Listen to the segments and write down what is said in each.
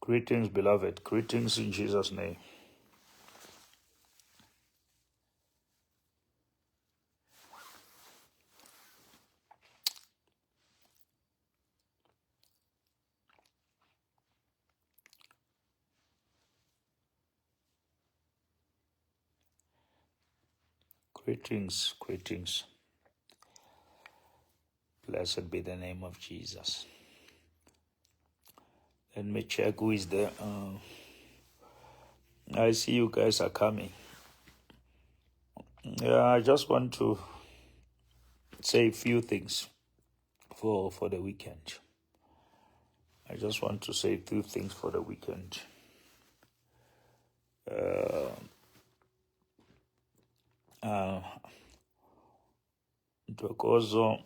Greetings, beloved. Greetings in Jesus' name. Greetings, greetings. Blessed be the name of Jesus. Let me check who is there. I see you guys are coming. Yeah, I just want to say a few things for the weekend. I just want to say a few things for the weekend. Dokozo,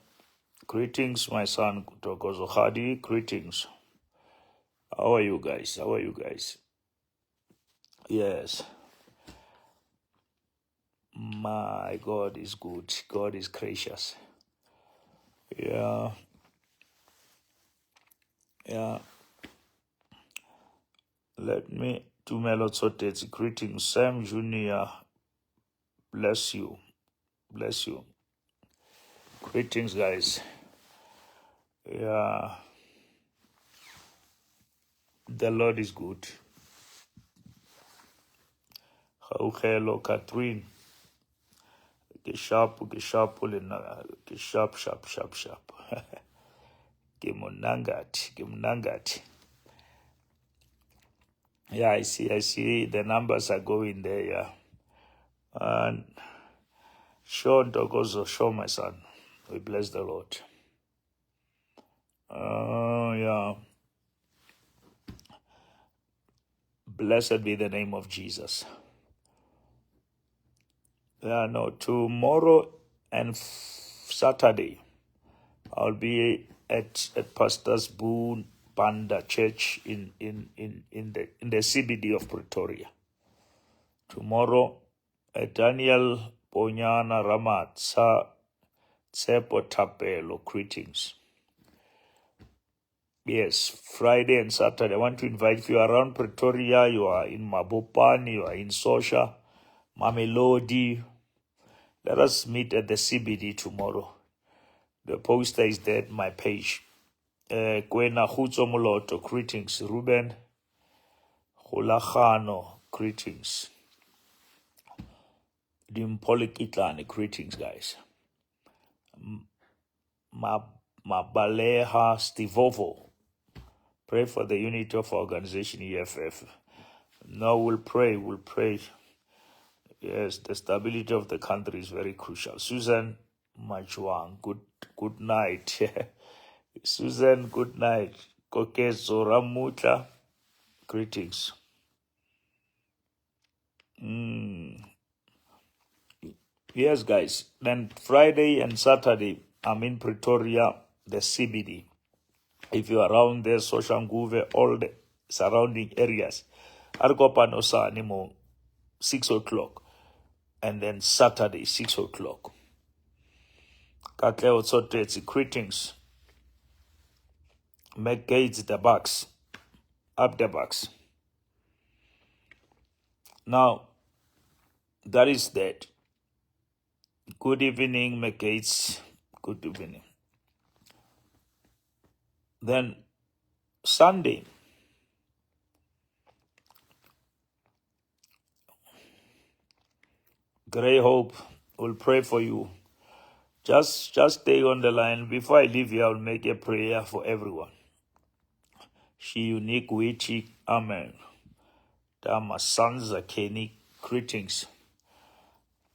greetings, my son. Dokozo Hadi, greetings. How are you guys? How are you guys? Yes. My God is good. God is gracious. Yeah. Let me do Melotsotes. Greetings, Sam Junior. Bless you. Bless you. Greetings, guys. Yeah. The Lord is good. Hello, Catherine. Get sharp, sharp. Gemunangat. Yeah, I see. The numbers are going there, yeah. And show Dogozo, show my son. We bless the Lord. Yeah. Blessed be the name of Jesus. Yeah, no, tomorrow and Saturday, I'll be at Pastor's Boone Banda Church in the CBD of Pretoria. Tomorrow, Daniel Ponyana Ramat Tsepo Tapelo, greetings. Yes, Friday and Saturday. I want to invite, if you are around Pretoria, you are in Mabopane, you are in Sosha, Mamelodi. Let us meet at the CBD tomorrow. The poster is there at my page. Kwena Hutso Moloto, greetings. Ruben Hulachano, greetings. Dimpolik Itlani, greetings, guys. Mabaleha Stivovo. Pray for the unity of our organization, EFF. No, we'll pray. Yes, the stability of the country is very crucial. Susan Machuang, good night. Susan, good night. Kokezo Ramutla, greetings. Yes, guys. Then Friday and Saturday, I'm in Pretoria, the CBD. If you're around there, Soshanguve, all the surrounding areas, Argopanosa Animo, 6 o'clock. And then Saturday, 6 o'clock. Katleo Tsotets, greetings. Make gates the box. Up the box. Now, that is that. Good evening, McGates. Good evening. Then Sunday, Grey Hope will pray for you. Just stay on the line. Before I leave here, I'll make a prayer for everyone. She unique, witchy, amen. Dama Sansa Kenny, greetings.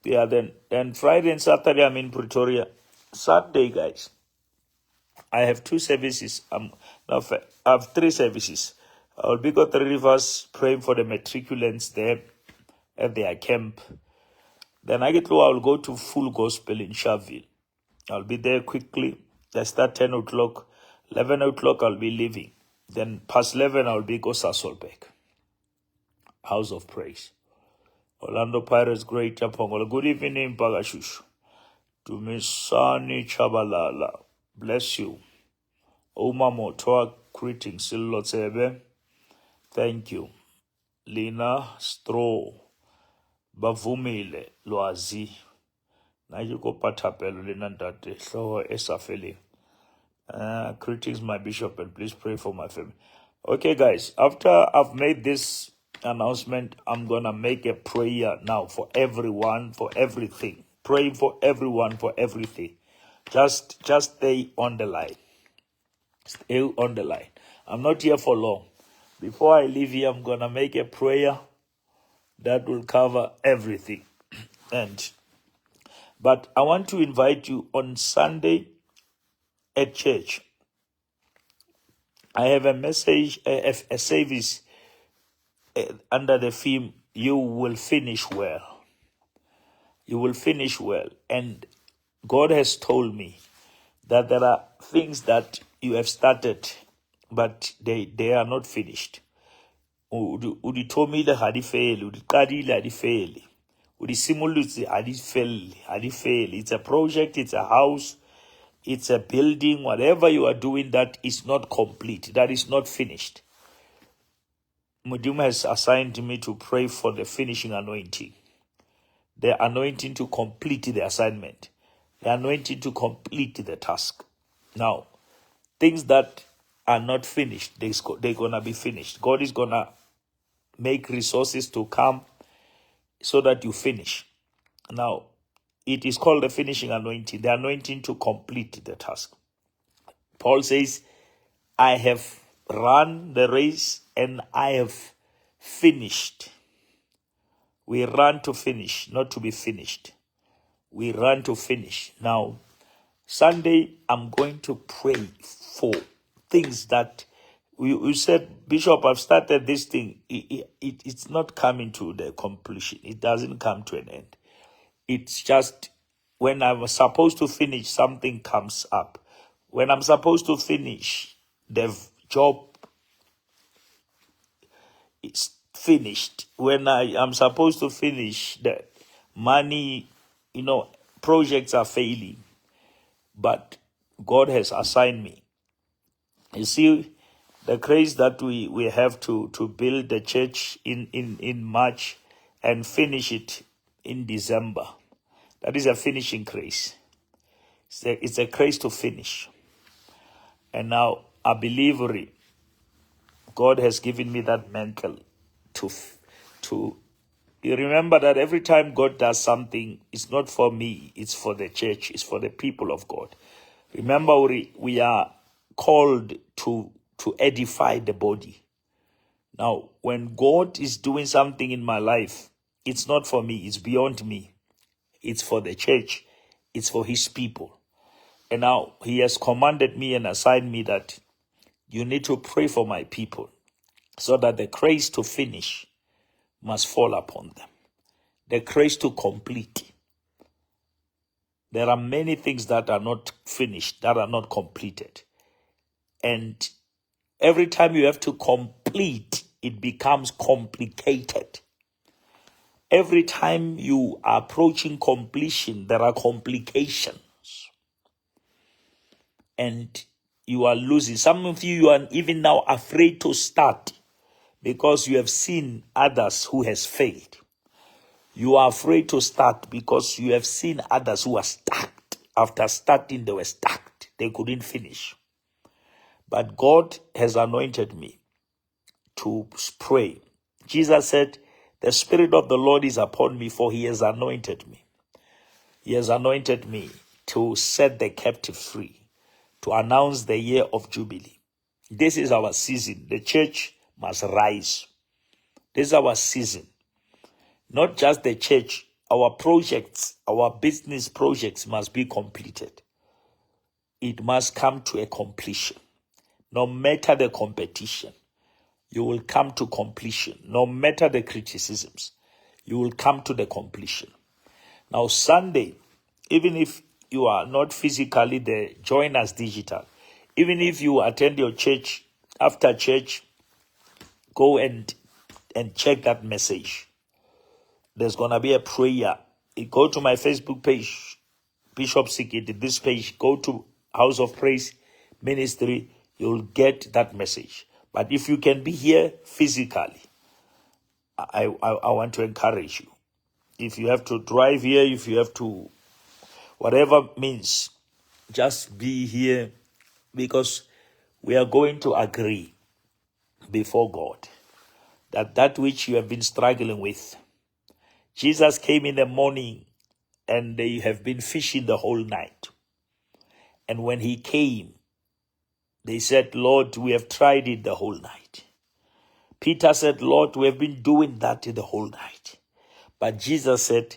Yeah, then Friday and Saturday I'm in Pretoria. Saturday, guys, I have 2 services. I have 3 services. I'll be at 3 Rivers praying for the matriculants there at their camp. Then I'll go to Full Gospel in Sharpeville. I'll be there quickly. I start 10 o'clock. 11 o'clock I'll be leaving. Then past 11 I'll be go Sasolbeck. House of Praise. Orlando Pirates, Great Pongola. Good evening, Pagashush. Tumisani Chabalala. Bless you. Oma Motoa, greetings. Silotsebe. Thank you. Lina Straw. Bavumile Lwazi. Najiko Patapelo Lina Date. Hloho Esafeli. Greetings, my bishop, and please pray for my family. Okay, guys, after I've made this announcement, I'm going to make a prayer now for everyone, for everything. Pray for everyone, for everything. Just stay on the line. Stay on the line. I'm not here for long. Before I leave here, I'm going to make a prayer that will cover everything. But I want to invite you on Sunday at church. I have a message, a service under the theme, you will finish well. You will finish well. And God has told me that there are things that you have started, but they are not finished. Uditomile hadifeli, udikadile hadifeli, udisimulutsi hadifeli. It's a project, it's a house, it's a building, whatever you are doing that is not complete, that is not finished. Muduma has assigned me to pray for the finishing anointing. The anointing to complete the assignment. The anointing to complete the task. Now, things that are not finished, they're going to be finished. God is going to make resources to come so that you finish. Now, it is called the finishing anointing, the anointing to complete the task. Paul says, I have run the race and I have finished. We run to finish, not to be finished. We run to finish. Now, Sunday, I'm going to pray for things that you said, Bishop, I've started this thing. It's not coming to the completion. It doesn't come to an end. It's just when I'm supposed to finish, something comes up. When I'm supposed to finish, the job is finished. When I am supposed to finish, the money, projects are failing. But God has assigned me. You see, the grace that we have to build the church in March and finish it in December. That is a finishing grace. It's a grace to finish. And now, I believe God has given me that mantle to you remember that every time God does something, it's not for me, it's for the church, it's for the people of God. Remember, we are called to edify the body. Now, when God is doing something in my life, it's not for me, it's beyond me. It's for the church, it's for his people. And now, he has commanded me and assigned me that you need to pray for my people so that the grace to finish must fall upon them. The grace to complete. There are many things that are not finished, that are not completed. And every time you have to complete, it becomes complicated. Every time you are approaching completion, there are complications. And you are losing. Some of you are even now afraid to start because you have seen others who has failed. You are afraid to start because you have seen others who are stuck. After starting, they were stuck. They couldn't finish. But God has anointed me to pray. Jesus said, the Spirit of the Lord is upon me, for he has anointed me. He has anointed me to set the captive free, to announce the year of Jubilee. This is our season. The church must rise. This is our season. Not just the church, our projects, our business projects must be completed. It must come to a completion. No matter the competition, you will come to completion. No matter the criticisms, you will come to the completion. Now, Sunday, even if you are not physically there, join us digital. Even if you attend your church, after church, go and check that message. There's going to be a prayer. You go to my Facebook page, Bishop Sekete, this page, go to House of Praise Ministry, you'll get that message. But if you can be here physically, I want to encourage you. If you have to drive here, if you have to, whatever means, just be here, because we are going to agree before God that which you have been struggling with. Jesus came in the morning and they have been fishing the whole night. And when he came, they said, Lord, we have tried it the whole night. Peter said, Lord, we have been doing that the whole night. But Jesus said,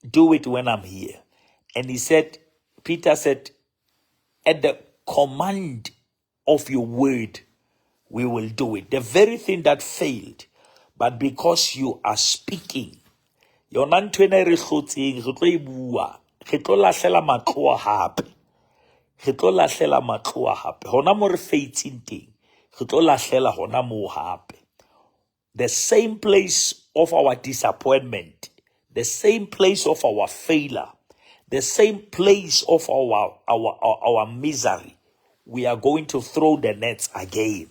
do it when I'm here. And Peter said, at the command of your word, we will do it. The very thing that failed, but because you are speaking, yona ntwena re hlotseng re tlo e bua, re tlo lahlela matloa hape. Re tlo lahlela matloa hape. Hona mo re faitseng teng, re tlo lahlela hona mo hape. The same place of our disappointment, the same place of our failure, the same place of our misery, we are going to throw the nets again.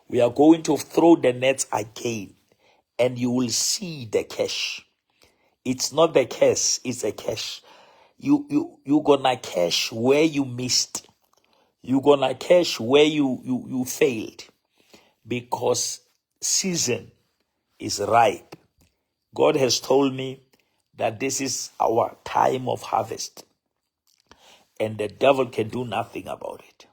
We are going to throw the nets again, and you will see the cash. It's not the cash, it's a cash. You gonna cash where you missed. You gonna cash where you failed, because season is ripe. God has told me that this is our time of harvest, and the devil can do nothing about it.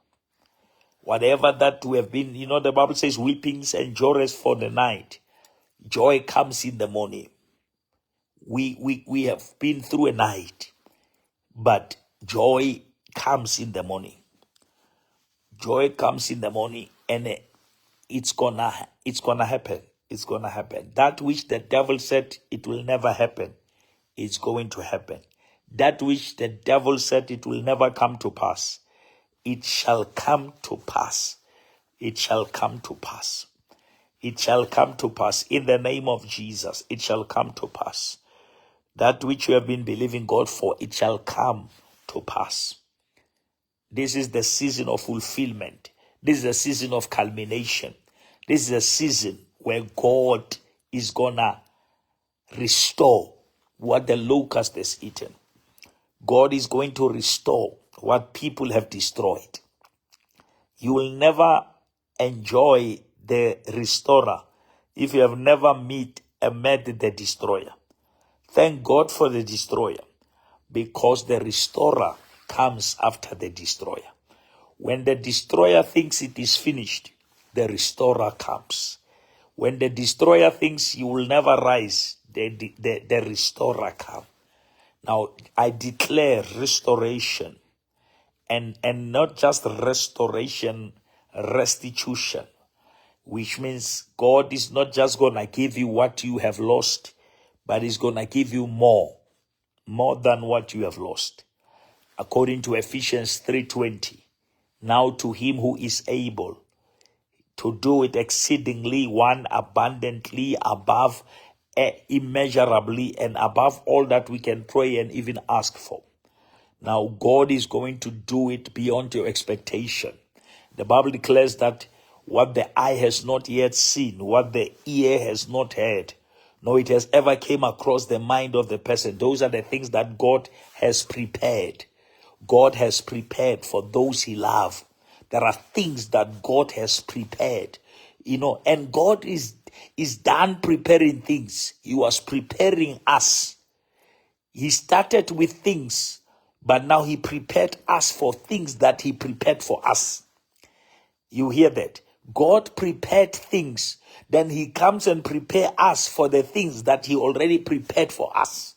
Whatever that we have been, the Bible says weepings and endureth for the night. Joy comes in the morning. We have been through a night, but joy comes in the morning. Joy comes in the morning, and it's gonna happen. It's gonna happen. That which the devil said it will never happen, it's going to happen. That which the devil said it will never come to pass, it shall come to pass. It shall come to pass. It shall come to pass in the name of Jesus. It shall come to pass. That which you have been believing God for, it shall come to pass. This is the season of fulfillment. This is a season of culmination. This is a season where God is gonna restore what the locust has eaten. God is going to restore what people have destroyed. You will never enjoy the restorer if you have never met the destroyer. Thank God for the destroyer, because the restorer comes after the destroyer. When the destroyer thinks it is finished, the restorer comes. When the destroyer thinks you will never rise, the restorer comes. Now, I declare restoration, and not just restoration, restitution, which means God is not just going to give you what you have lost, but He's going to give you more than what you have lost. According to Ephesians 3:20, now to Him who is able to do it exceedingly, one abundantly, above, immeasurably, and above all that we can pray and even ask for. Now, God is going to do it beyond your expectation. The Bible declares that what the eye has not yet seen, what the ear has not heard, nor it has ever came across the mind of the person. Those are the things that God has prepared. God has prepared for those He loves. There are things that God has prepared, and God is done preparing things. He was preparing us. He started with things, but now He prepared us for things that He prepared for us. You hear that? God prepared things, then He comes and prepare us for the things that He already prepared for us.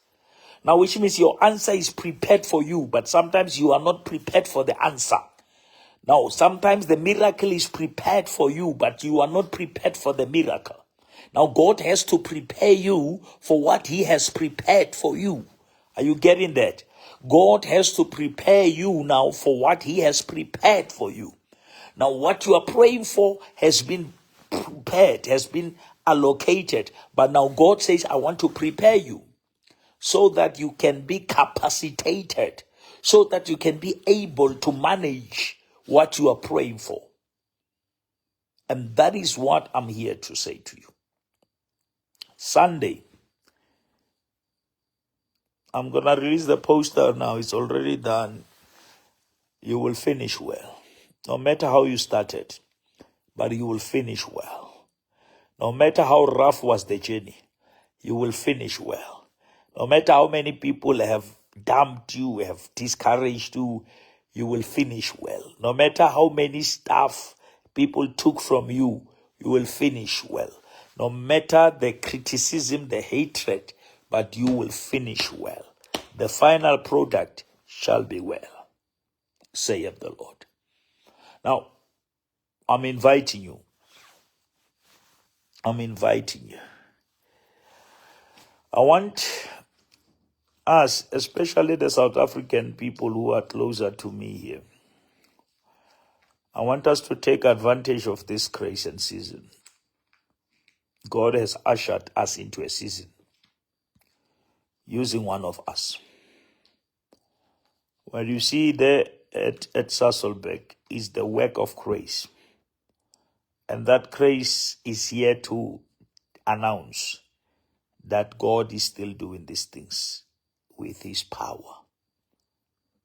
Now, which means your answer is prepared for you, but sometimes you are not prepared for the answer. Now, sometimes the miracle is prepared for you, but you are not prepared for the miracle. Now, God has to prepare you for what He has prepared for you. Are you getting that? God has to prepare you now for what He has prepared for you. Now, what you are praying for has been prepared, has been allocated. But now God says, I want to prepare you so that you can be capacitated, so that you can be able to manage what you are praying for. And that is what I'm here to say to you. Sunday, I'm going to release the poster now. It's already done. You will finish well. No matter how you started, but you will finish well. No matter how rough was the journey, you will finish well. No matter how many people have dumped you, have discouraged you, you will finish well. No matter how many stuff people took from you, you will finish well. No matter the criticism, the hatred, but you will finish well. The final product shall be well, saith the Lord. Now, I'm inviting you. I want us, especially the South African people who are closer to me here, I want us to take advantage of this grace and season. God has ushered us into a season using one of us. What you see there at Sasolbeck is the work of grace. And that grace is here to announce that God is still doing these things with his power.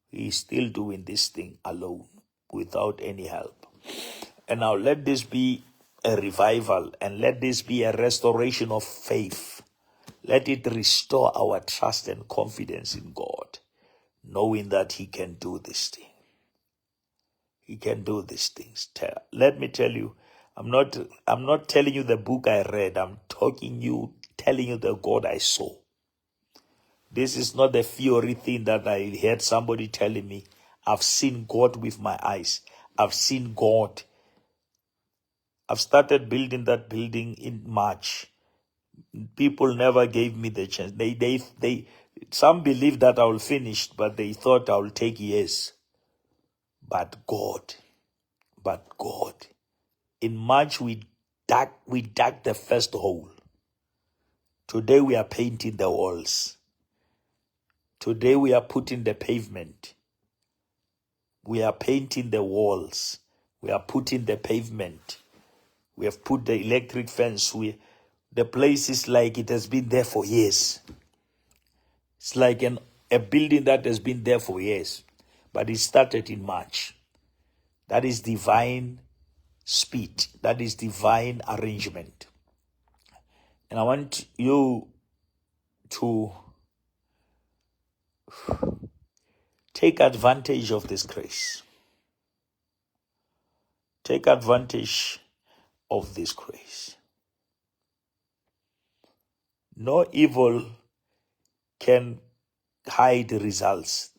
He is still doing this thing alone, without any help. And now let this be a revival, and let this be a restoration of faith. Let it restore our trust and confidence in God, knowing that he can do this thing. He can do these things. Let me tell you, I'm not telling you the book I read. I'm telling you the God I saw. This is not the theory thing that I heard somebody telling me. I've seen God with my eyes. I've seen God. I've started building that building in March. People never gave me the chance. Some believe that I will finish, but they thought I will take years. But God. In March, we dug the first hole. Today we are painting the walls. Today we are putting the pavement. We are painting the walls. We are putting the pavement. We have put the electric fence. The place is like it has been there for years. It's like a building that has been there for years. But it started in March. That is divine speed. That is divine arrangement. And I want you to take advantage of this grace. Take advantage of this grace. No evil can hide the results.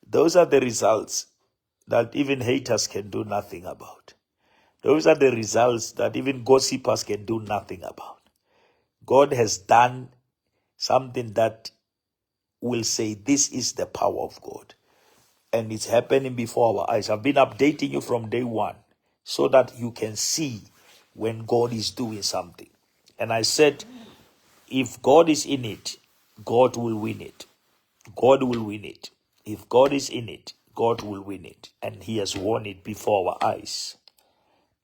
Those are the results that even haters can do nothing about. Those are the results that even gossipers can do nothing about. God has done something that will say this is the power of God. And it's happening before our eyes. I've been updating you from day one so that you can see when God is doing something. And I said, if God is in it, God will win it. God will win it. If God is in it, God will win it. And he has won it before our eyes.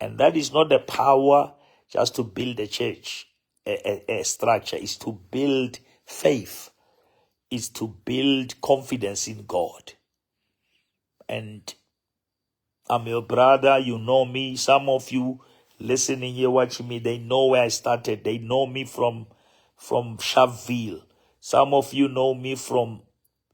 And that is not the power just to build a church, a structure. It's to build faith. It's to build confidence in God. And I'm your brother. You know me. Some of you listening here, watching me, they know where I started. They know me from Sharpeville. Some of you know me from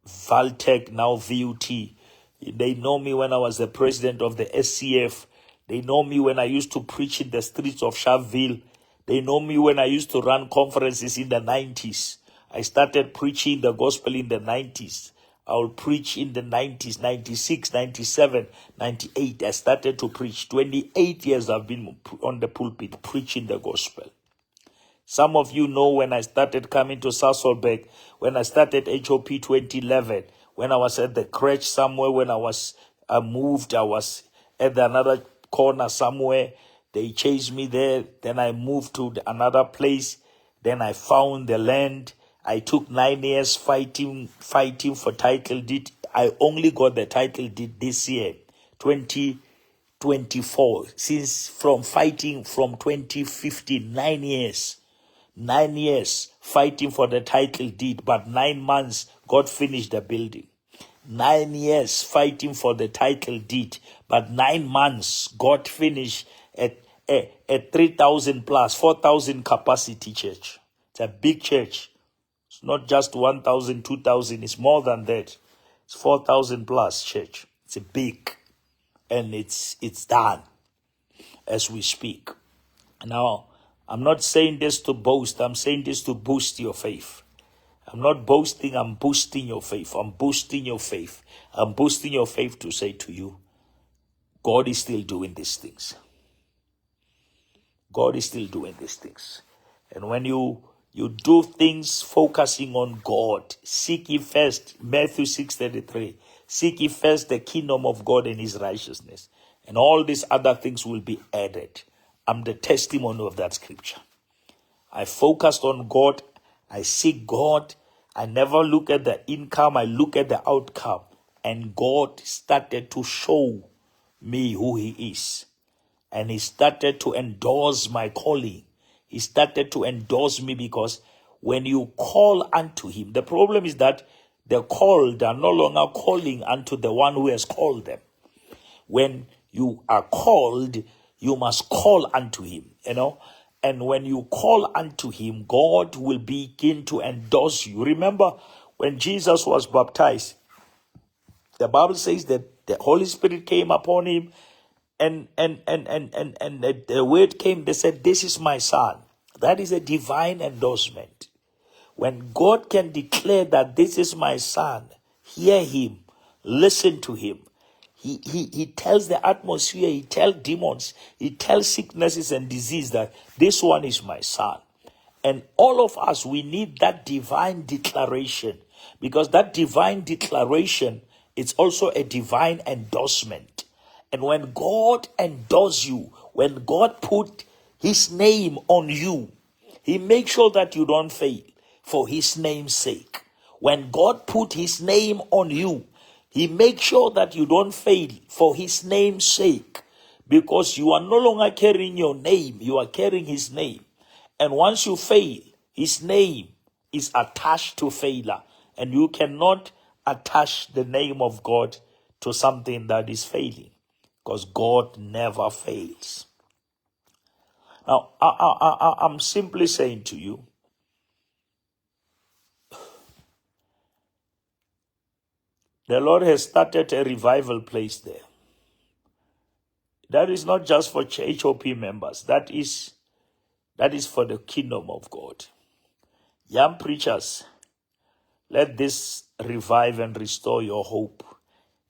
Valtech, now VUT. They know me when I was the president of the SCF. They know me when I used to preach in the streets of Sharpeville. They know me when I used to run conferences in the 90s. I started preaching the gospel in the 90s. I will preach in the 90s, 96, 97, 98. I started to preach. 28 years I've been on the pulpit preaching the gospel. Some of you know when I started coming to Sasolbeck, when I started HOP 2011, when I was at the crèche somewhere, when I moved, I was at another corner somewhere. They chased me there. Then I moved to another place. Then I found the land. I took 9 years fighting for title deed. I only got the title deed this year, 2020. 24, since from fighting from 2015, 9 years. 9 years fighting for the title deed, but 9 months, God finished the building. 9 years fighting for the title deed, but 9 months, God finished a 3,000 plus, 4,000 capacity church. It's a big church. It's not just 1,000, 2,000. It's more than that. It's 4,000 plus church. It's a big, and it's done as we speak. Now, I'm not saying this to boast. I'm saying this to boost your faith. I'm not boasting. I'm boosting your faith. I'm boosting your faith. I'm boosting your faith to say to you, God is still doing these things. God is still doing these things. And when you do things focusing on God, seek ye first, Matthew 6:33, seek ye first the kingdom of God and his righteousness, and all these other things will be added. I'm the testimony of that scripture. I focused on God. I seek God. I never look at the income. I look at the outcome. And God started to show me who he is. And he started to endorse my calling. He started to endorse me, because when you call unto him, the problem is that the called are no longer calling unto the one who has called them. When you are called, you must call unto him, And when you call unto him, God will begin to endorse you. Remember, when Jesus was baptized, the Bible says that the Holy Spirit came upon him, and the word came. They said, "This is my son." That is a divine endorsement. When God can declare that this is my son, hear him, listen to him. He tells the atmosphere, he tells demons, he tells sicknesses and disease that this one is my son. And all of us, we need that divine declaration, because that divine declaration is also a divine endorsement. And when God endorses you, when God put his name on you, he makes sure that you don't fail for his name's sake. When God put his name on you, he makes sure that you don't fail for his name's sake, because you are no longer carrying your name, you are carrying his name. And once you fail, his name is attached to failure, and you cannot attach the name of God to something that is failing, because God never fails. Now, I'm simply saying to you, the Lord has started a revival place there. That is not just for HOP members. That is for the kingdom of God. Young preachers, let this revive and restore your hope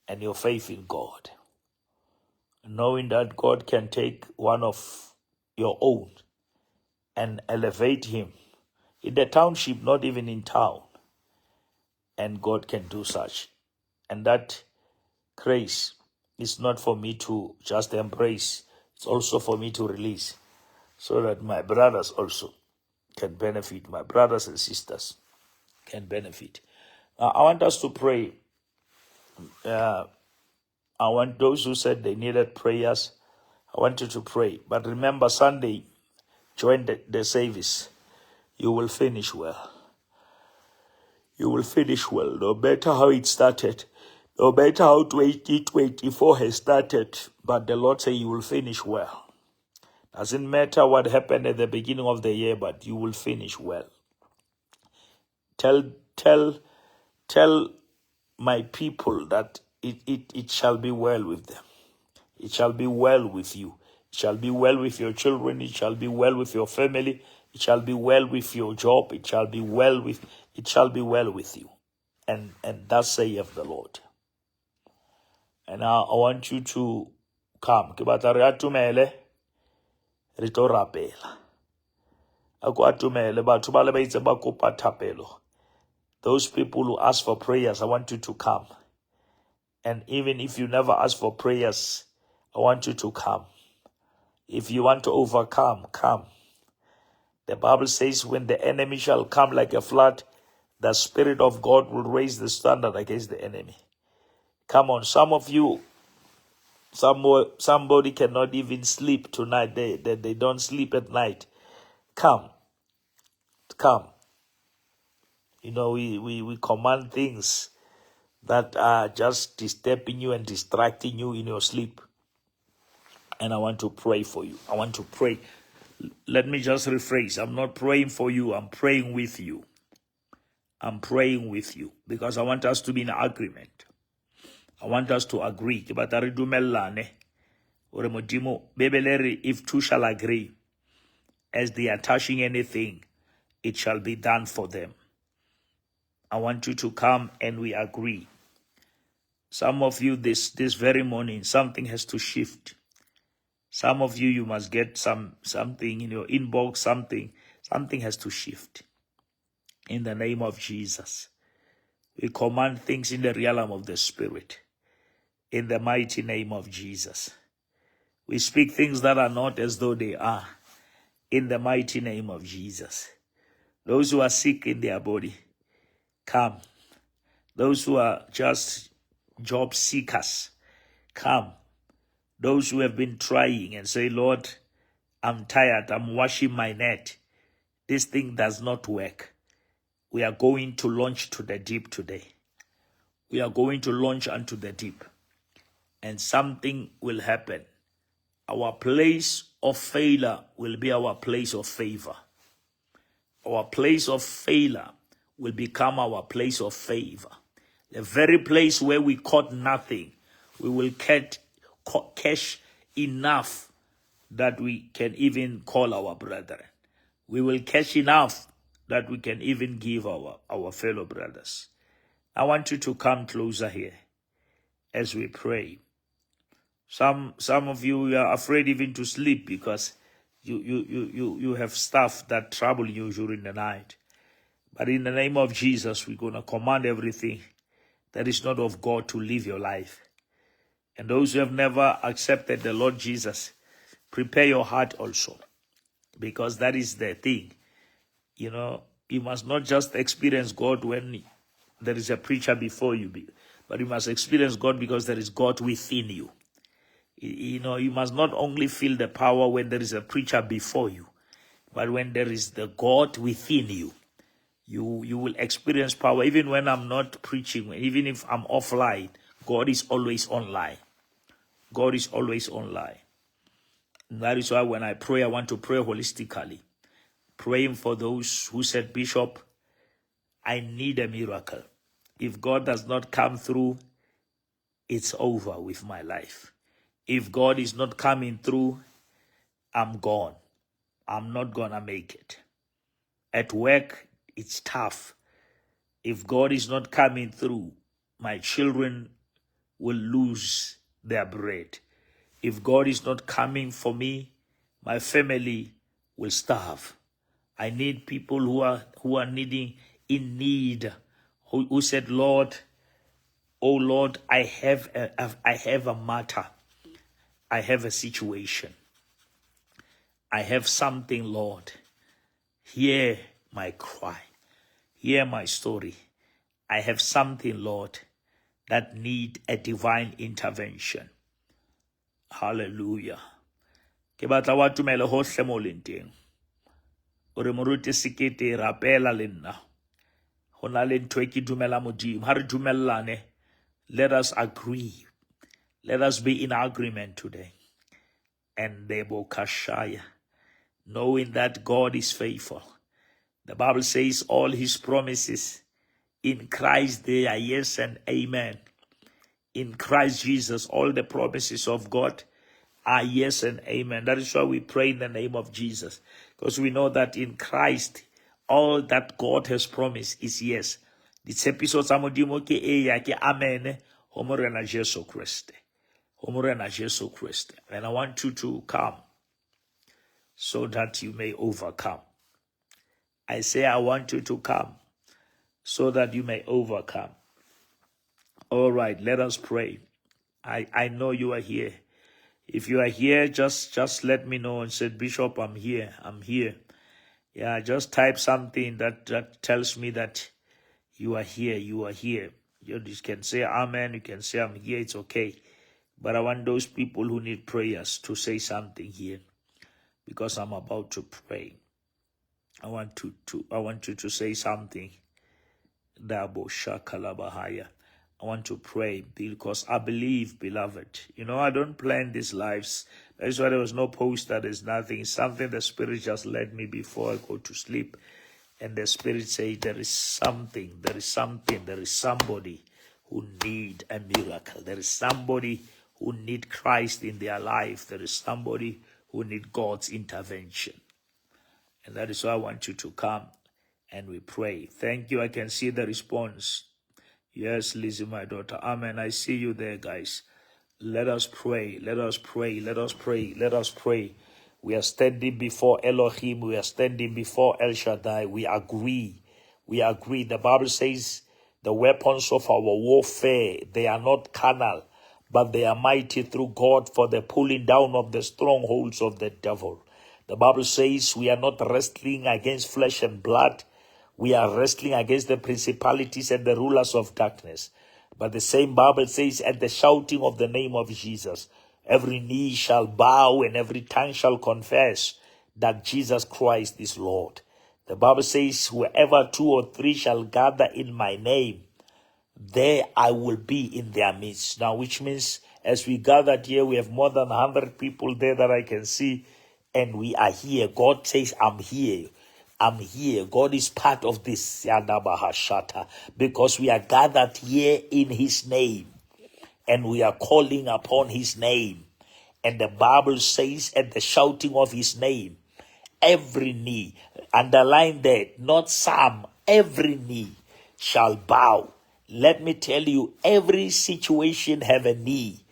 and your faith in God. Knowing that God can take one of your own and elevate him in the township, not even in town. And God can do such. And that grace is not for me to just embrace. It's also for me to release, so that my brothers also can benefit. My brothers and sisters can benefit. Now, I want us to pray. I want those who said they needed prayers, I want you to pray. But remember, Sunday, join the service. You will finish well. You will finish well, no matter how it started, no matter how 2024 has started. But the Lord said you will finish well. Doesn't matter what happened at the beginning of the year, but you will finish well. Tell my people that it shall be well with them. It shall be well with you. It shall be well with your children. It shall be well with your family. It shall be well with your job. It shall be well with you. And thus saith the Lord. And now I want you to come. Ke batla re atumele re tlo rapela. A ko atumele batho ba le ba itse ba kopa thapelo. Those people who ask for prayers, I want you to come. And even if you never ask for prayers, I want you to come. If you want to overcome, come. The Bible says when the enemy shall come like a flood, the Spirit of God will raise the standard against the enemy. Come on, some of you Somebody cannot even sleep tonight. They don't sleep at night. Come. You know, we command things that are just disturbing you and distracting you in your sleep. And I want to pray for you. I want to pray. Let me just rephrase. I'm not praying for you. I'm praying with you. I'm praying with you because I want us to be in agreement. I want us to agree. If two shall agree, as they are touching anything, it shall be done for them. I want you to come and we agree. Some of you, this very morning, something has to shift. Some of you, you must get something in your inbox, something has to shift. In the name of Jesus, we command things in the realm of the Spirit. In the mighty name of Jesus, we speak things that are not as though they are. In the mighty name of Jesus, those who are sick in their body, come. Those who are just job seekers, come. Those who have been trying and say, Lord, I'm tired, I'm washing my net. This thing does not work. We are going to launch to the deep today. We are going to launch unto the deep. And something will happen. Our place of failure will be our place of favor. Our place of failure will become our place of favor. The very place where we caught nothing, we will cash enough that we can even call our brethren. We will cash enough that we can even give our fellow brothers. I want you to come closer here as we pray. Some of you are afraid even to sleep because you have stuff that trouble you during the night. But in the name of Jesus, we're going to command everything that is not of God to live your life. And those who have never accepted the Lord Jesus, prepare your heart also, because that is the thing. You know, you must not just experience God when there is a preacher before you, but you must experience God because there is God within you. You know, you must not only feel the power when there is a preacher before you, but when there is the God within you, you will experience power. Even when I'm not preaching, even if I'm offline, God is always online. God is always online. And that is why when I pray, I want to pray holistically. Praying for those who said, Bishop, I need a miracle. If God does not come through, it's over with my life. If God is not coming through, I'm gone. I'm not going to make it. At work, it's tough. If God is not coming through, my children will lose their bread. If God is not coming for me, my family will starve. I need people who are in need, who said, Lord, oh Lord, I have a matter. I have a situation. I have something, Lord. Hear my cry. Hear my story. I have something, Lord, that need a divine intervention. Hallelujah. Ke batla wa tumele hohle mo leng teng. Ore moruti Sekete rapela le nna. Ho na le ntho e ke dumela Modimo. Ha re dumellane, let us agree. Let us be in agreement today. And Kashaya, knowing that God is faithful. The Bible says all his promises in Christ they are yes and amen. In Christ Jesus, all the promises of God are yes and amen. That is why we pray in the name of Jesus. Because we know that in Christ, all that God has promised is yes. This episode Modimo ke eya ke amen. Homorena Jesu Christ. Homorena Jesu Christ. And I want you to come so that you may overcome. I say I want you to come so that you may overcome. All right, let us pray. I know you are here. If you are here, just let me know and say, Bishop, I'm here. I'm here. Yeah, just type something that tells me that you are here. You are here. You can say amen. You can say I'm here. It's okay. But I want those people who need prayers to say something here, because I'm about to pray. I want you to say something. Dabo shakalabahaya. I want to pray because I believe, beloved. I don't plan these lives. That's why there was no poster. There's nothing. It's something the Spirit just led me before I go to sleep. And the Spirit said, there is something, there is somebody who need a miracle. There is somebody who need Christ in their life. There is somebody who need God's intervention. And that is why I want you to come and we pray. Thank you. I can see the response. Yes, Lizzie, my daughter. Amen. I see you there, guys. Let us pray. Let us pray. Let us pray. Let us pray. We are standing before Elohim. We are standing before El Shaddai. We agree. We agree. The Bible says the weapons of our warfare, they are not carnal, but they are mighty through God for the pulling down of the strongholds of the devil. The Bible says we are not wrestling against flesh and blood. We are wrestling against the principalities and the rulers of darkness. But the same Bible says, at the shouting of the name of Jesus, every knee shall bow and every tongue shall confess that Jesus Christ is Lord. The Bible says, wherever 2 or 3 shall gather in my name, there I will be in their midst. Now, which means as we gathered here, we have more than 100 people there that I can see, and we are here. God says, I'm here. I'm here. God is part of this, because we are gathered here in his name and we are calling upon his name. And the Bible says, at the shouting of his name, every knee, underline that, not some, every knee shall bow. Let me tell you, every situation have a knee.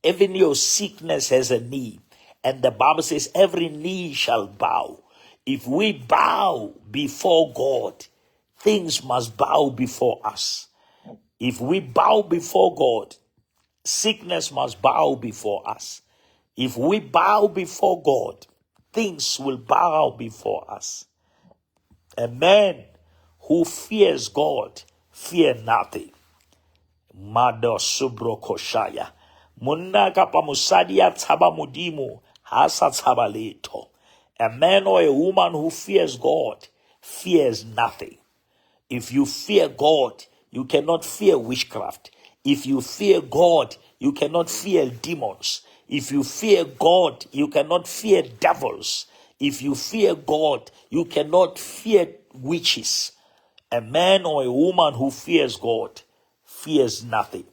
Even your sickness has a knee. And the Bible says, every knee shall bow. If we bow before God, things must bow before us. If we bow before God, sickness must bow before us. If we bow before God, things will bow before us. A man who fears God, fear nothing. Mado subrokoshaya. Munna kapamusadia taba mudimu hasa taba leto. A man or a woman who fears God fears nothing. If you fear God, you cannot fear witchcraft. If you fear God, you cannot fear demons. If you fear God, you cannot fear devils. If you fear God, you cannot fear witches. A man or a woman who fears God fears nothing.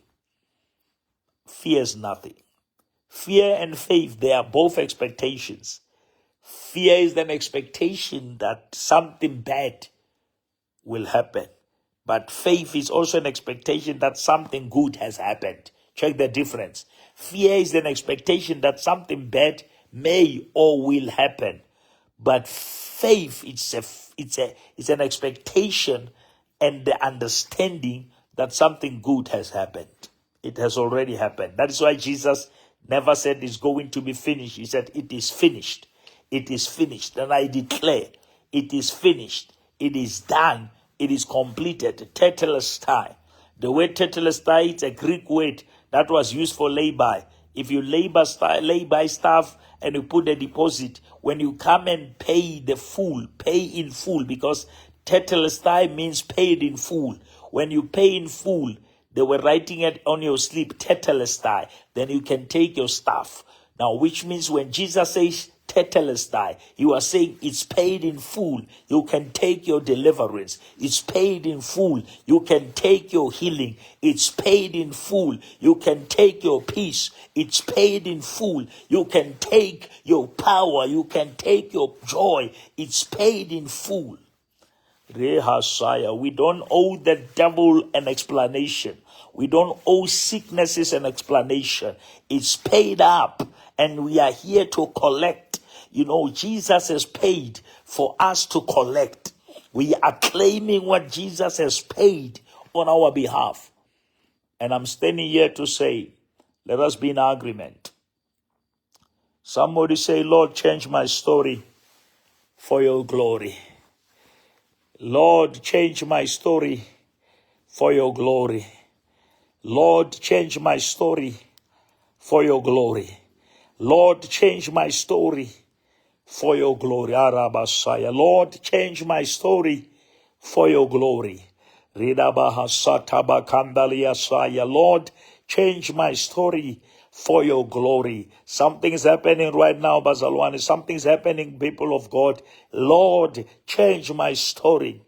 Fears nothing. Fear and faith, they are both expectations. Fear is an expectation that something bad will happen. But faith is also an expectation that something good has happened. Check the difference. Fear is an expectation that something bad may or will happen. But faith, it's an expectation and the understanding that something good has happened. It has already happened. That is why Jesus never said it's going to be finished. He said, it is finished. It is finished. And I declare, it is finished. It is done. It is completed. Tetelestai. The word tetelestai is a Greek word that was used for lay-by. If you lay by stuff and you put a deposit, when you come and pay the full, pay in full, because tetelestai means paid in full. When you pay in full, they were writing it on your slip, tetelestai. Then you can take your stuff. Now, which means when Jesus says tetelestai, he was saying it's paid in full. You can take your deliverance. It's paid in full. You can take your healing. It's paid in full. You can take your peace. It's paid in full. You can take your power. You can take your joy. It's paid in full. Rehasaya. We don't owe the devil an explanation. We don't owe sicknesses an explanation. It's paid up and we are here to collect. You know, Jesus has paid for us to collect. We are claiming what Jesus has paid on our behalf. And I'm standing here to say, let us be in agreement. Somebody say, Lord, change my story for your glory. Lord, change my story for your glory. Lord, change my story for your glory. Lord, change my story for your glory. Arabasaya. Lord, change my story for your glory. Ridabahasatabakandalia. Lord, change my story for your glory. Something's happening right now, Bazalwani. Something's happening, people of God. Lord, change my story.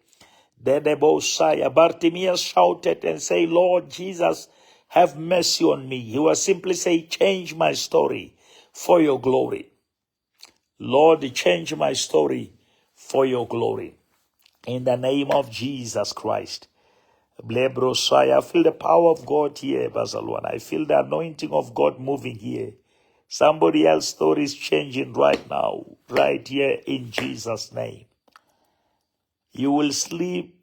Then the Messiah, Bartimaeus shouted and say, Lord Jesus, have mercy on me. He will simply say, change my story for your glory. Lord, change my story for your glory. In the name of Jesus Christ. Blebrosai, I feel the power of God here, Bazalwan. I feel the anointing of God moving here. Somebody else's story is changing right now, right here in Jesus' name. You will sleep,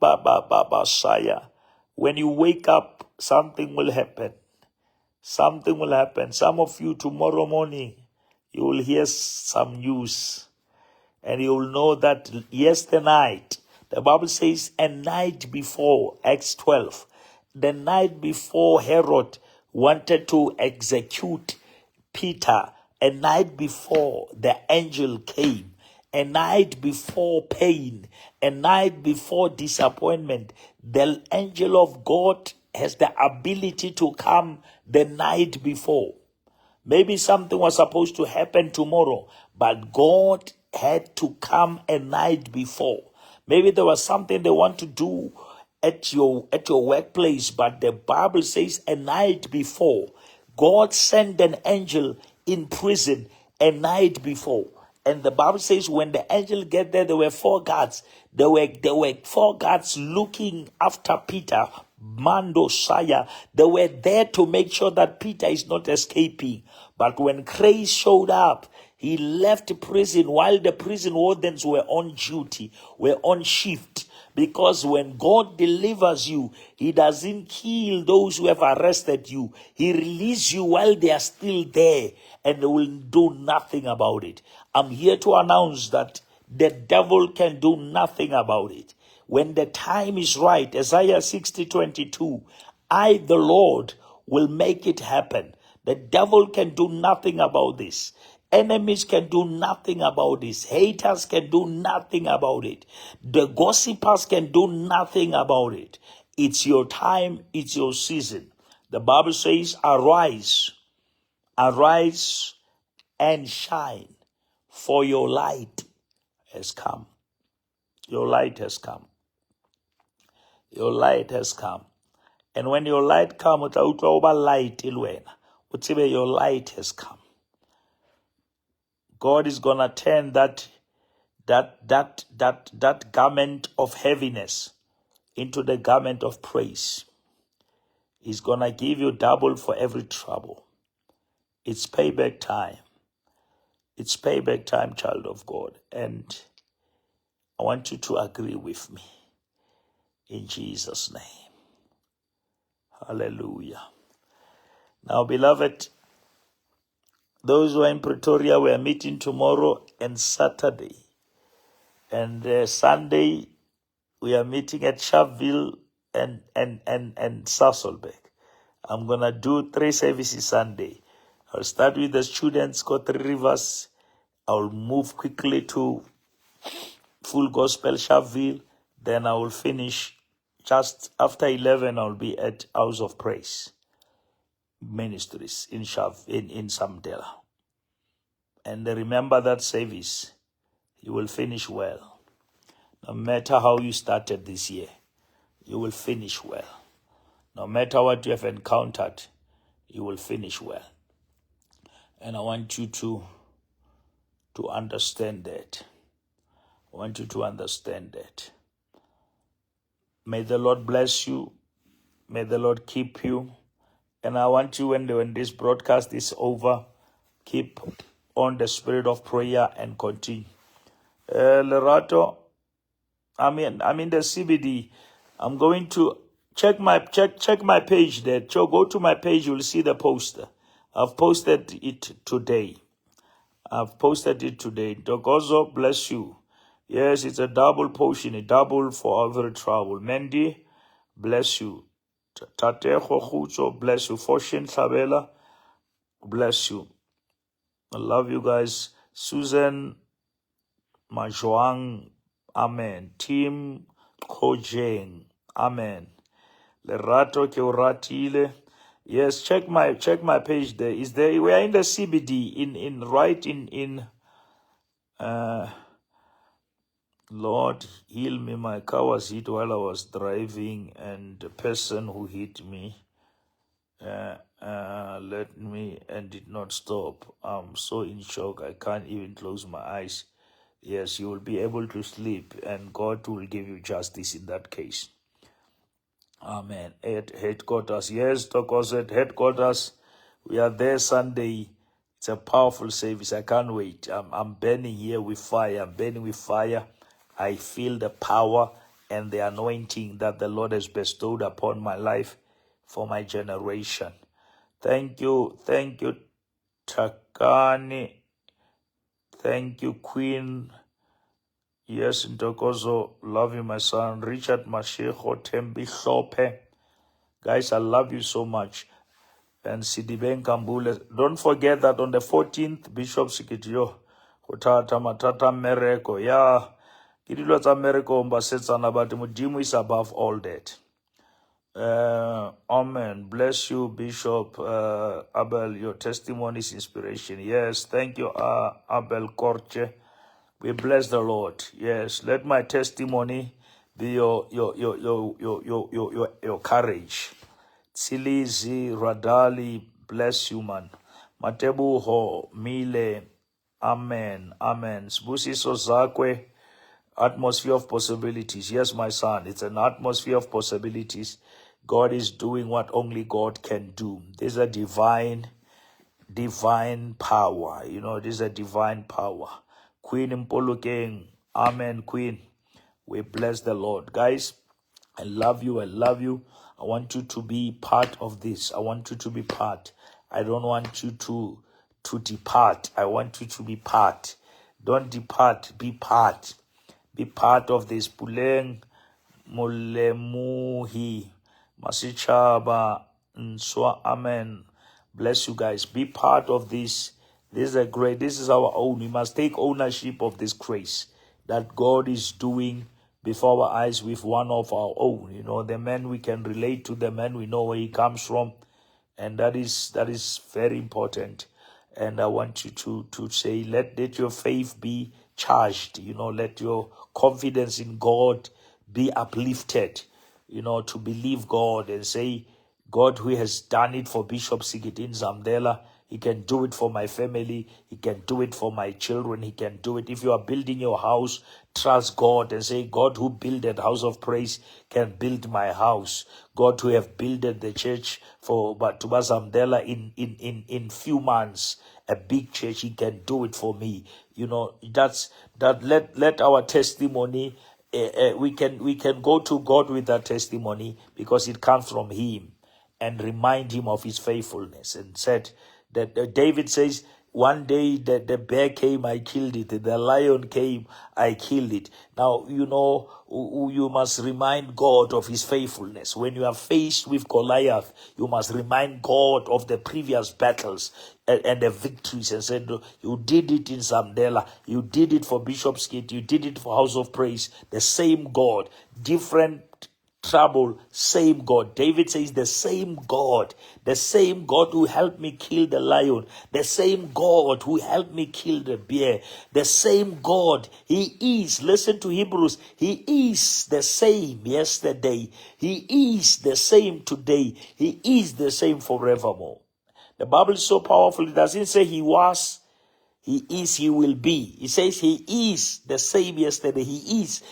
Saya. When you wake up, something will happen. Something will happen. Some of you tomorrow morning, you will hear some news. And you will know that yesterday night, the Bible says, a night before, Acts 12, the night before Herod wanted to execute Peter, a night before the angel came, a night before pain, a night before disappointment, the angel of God has the ability to come the night before. Maybe something was supposed to happen tomorrow, but God had to come a night before. Maybe there was something they want to do at your workplace, but the Bible says a night before. God sent an angel in prison a night before. And the Bible says when the angel get there, there were 4 guards. There were 4 guards looking after Peter. Mando Saya. They were there to make sure that Peter is not escaping. But when Christ showed up, he left prison while the prison wardens were on duty, were on shift. Because when God delivers you, he doesn't kill those who have arrested you. He releases you while they are still there, and they will do nothing about it. I'm here to announce that the devil can do nothing about it. When the time is right, Isaiah 60:22, I, the Lord, will make it happen. The devil can do nothing about this. Enemies can do nothing about this. Haters can do nothing about it. The gossipers can do nothing about it. It's your time. It's your season. The Bible says, arise, arise and shine, for your light has come. Your light has come. Your light has come. And when your light comes, light your light has come. God is gonna turn that garment of heaviness into the garment of praise. He's gonna give you double for every trouble. It's payback time. It's payback time, child of God. And I want you to agree with me. In Jesus' name. Hallelujah. Now, beloved, those who are in Pretoria, we are meeting tomorrow and Saturday. And Sunday, we are meeting at Sharpeville and Sasolburg. I'm going to do 3 services Sunday. I'll start with the students, go 3 Rivers. I'll move quickly to Full Gospel Sharpeville. Then I will finish just after 11. I'll be at House of Praise Ministries in Samdela. And remember that service. You will finish well. No matter how you started this year, you will finish well. No matter what you have encountered, you will finish well. And I want you to understand that. I want you to understand that. May the Lord bless you. May the Lord keep you. And I want you, when this broadcast is over, keep on the spirit of prayer and continue. Lerato, I'm in the CBD. I'm going to check my page there. So go to my page, you'll see the poster. I've posted it today. Dogozo, bless you. Yes, it's a double portion, a double for every trouble. Mendy, bless you. Tate Khokhutso, bless you. Fortune Sabela, Bless you. I love you guys. Susan Majoang, amen. Tim Kojeng, amen. Lerato ke o ratile. Yes, check my page there. Is there, we are in the CBD in Lord, heal me. My car was hit while I was driving, and the person who hit me let me and did not stop. I'm so in shock. I can't even close my eyes. Yes, you will be able to sleep, and God will give you justice in that case. Amen. At headquarters. Yes, Tokos at headquarters. We are there Sunday. It's a powerful service. I can't wait. I'm burning here with fire. I'm burning with fire. I feel the power and the anointing that the Lord has bestowed upon my life for my generation. Thank you. Thank you, Takani. Thank you, Queen. Yes, Ntokozo. Love you, my son. Richard Mashego Tembi Shope. Guys, I love you so much. And Sidiben Kambule. Don't forget that on the 14th, Bishop Sekete Kotata Matata Mereko. Yeah. Kidilo tsa Mereko mbasetsana but Mudimu is above all that. Amen. Bless you, Bishop Abel. Your testimony is inspiration. Yes, thank you, Abel Korche. We bless the Lord. Yes, let my testimony be your courage. Silizi Radali, bless you, man. Matebuho Mile, amen, amen. Sbusiso Zakwe, atmosphere of possibilities. Yes, my son, it's an atmosphere of possibilities. God is doing what only God can do. There's a divine power. You know, there's a divine power. Queen Mpolukeng, amen, Queen. We bless the Lord. Guys, I love you. I love you. I want you to be part of this. I want you to be part. I don't want you to depart. I want you to be part. Don't depart. Be part. Be part of this. Puleng Mulemuhi Masichaba Nswa. Amen. Bless you guys. Be part of this. This is our own. We must take ownership of this grace that God is doing before our eyes with one of our own. You know, the man we can relate to, the man we know where he comes from. And that is very important. And I want you to say, let your faith be charged. You know, let your confidence in God be uplifted. You know, to believe God and say, God who has done it for Bishop Sekete Zamdela, he can do it for my family. He can do it for my children. He can do it. If you are building your house, trust God and say, God who built that house of praise can build my house. God who have builded the church for Tuba Zamdela in few months, a big church, he can do it for me. You know, let our testimony, we can go to God with that testimony because it comes from him, and remind him of his faithfulness. And said that David says, one day that the bear came, I killed it. The lion came, I killed it. Now, you know, you must remind God of his faithfulness. When you are faced with Goliath, you must remind God of the previous battles and the victories, and said, you did it in Zamdela, you did it for Bishop Sekete, you did it for House of Praise. The same God, different trouble, same God. David says, the same God who helped me kill the lion, the same God who helped me kill the bear, the same God, he is, listen to Hebrews, he is the same yesterday, he is the same today, he is the same forevermore. The Bible is so powerful, it doesn't say he was, he is, he will be. It says he is the same yesterday. He is.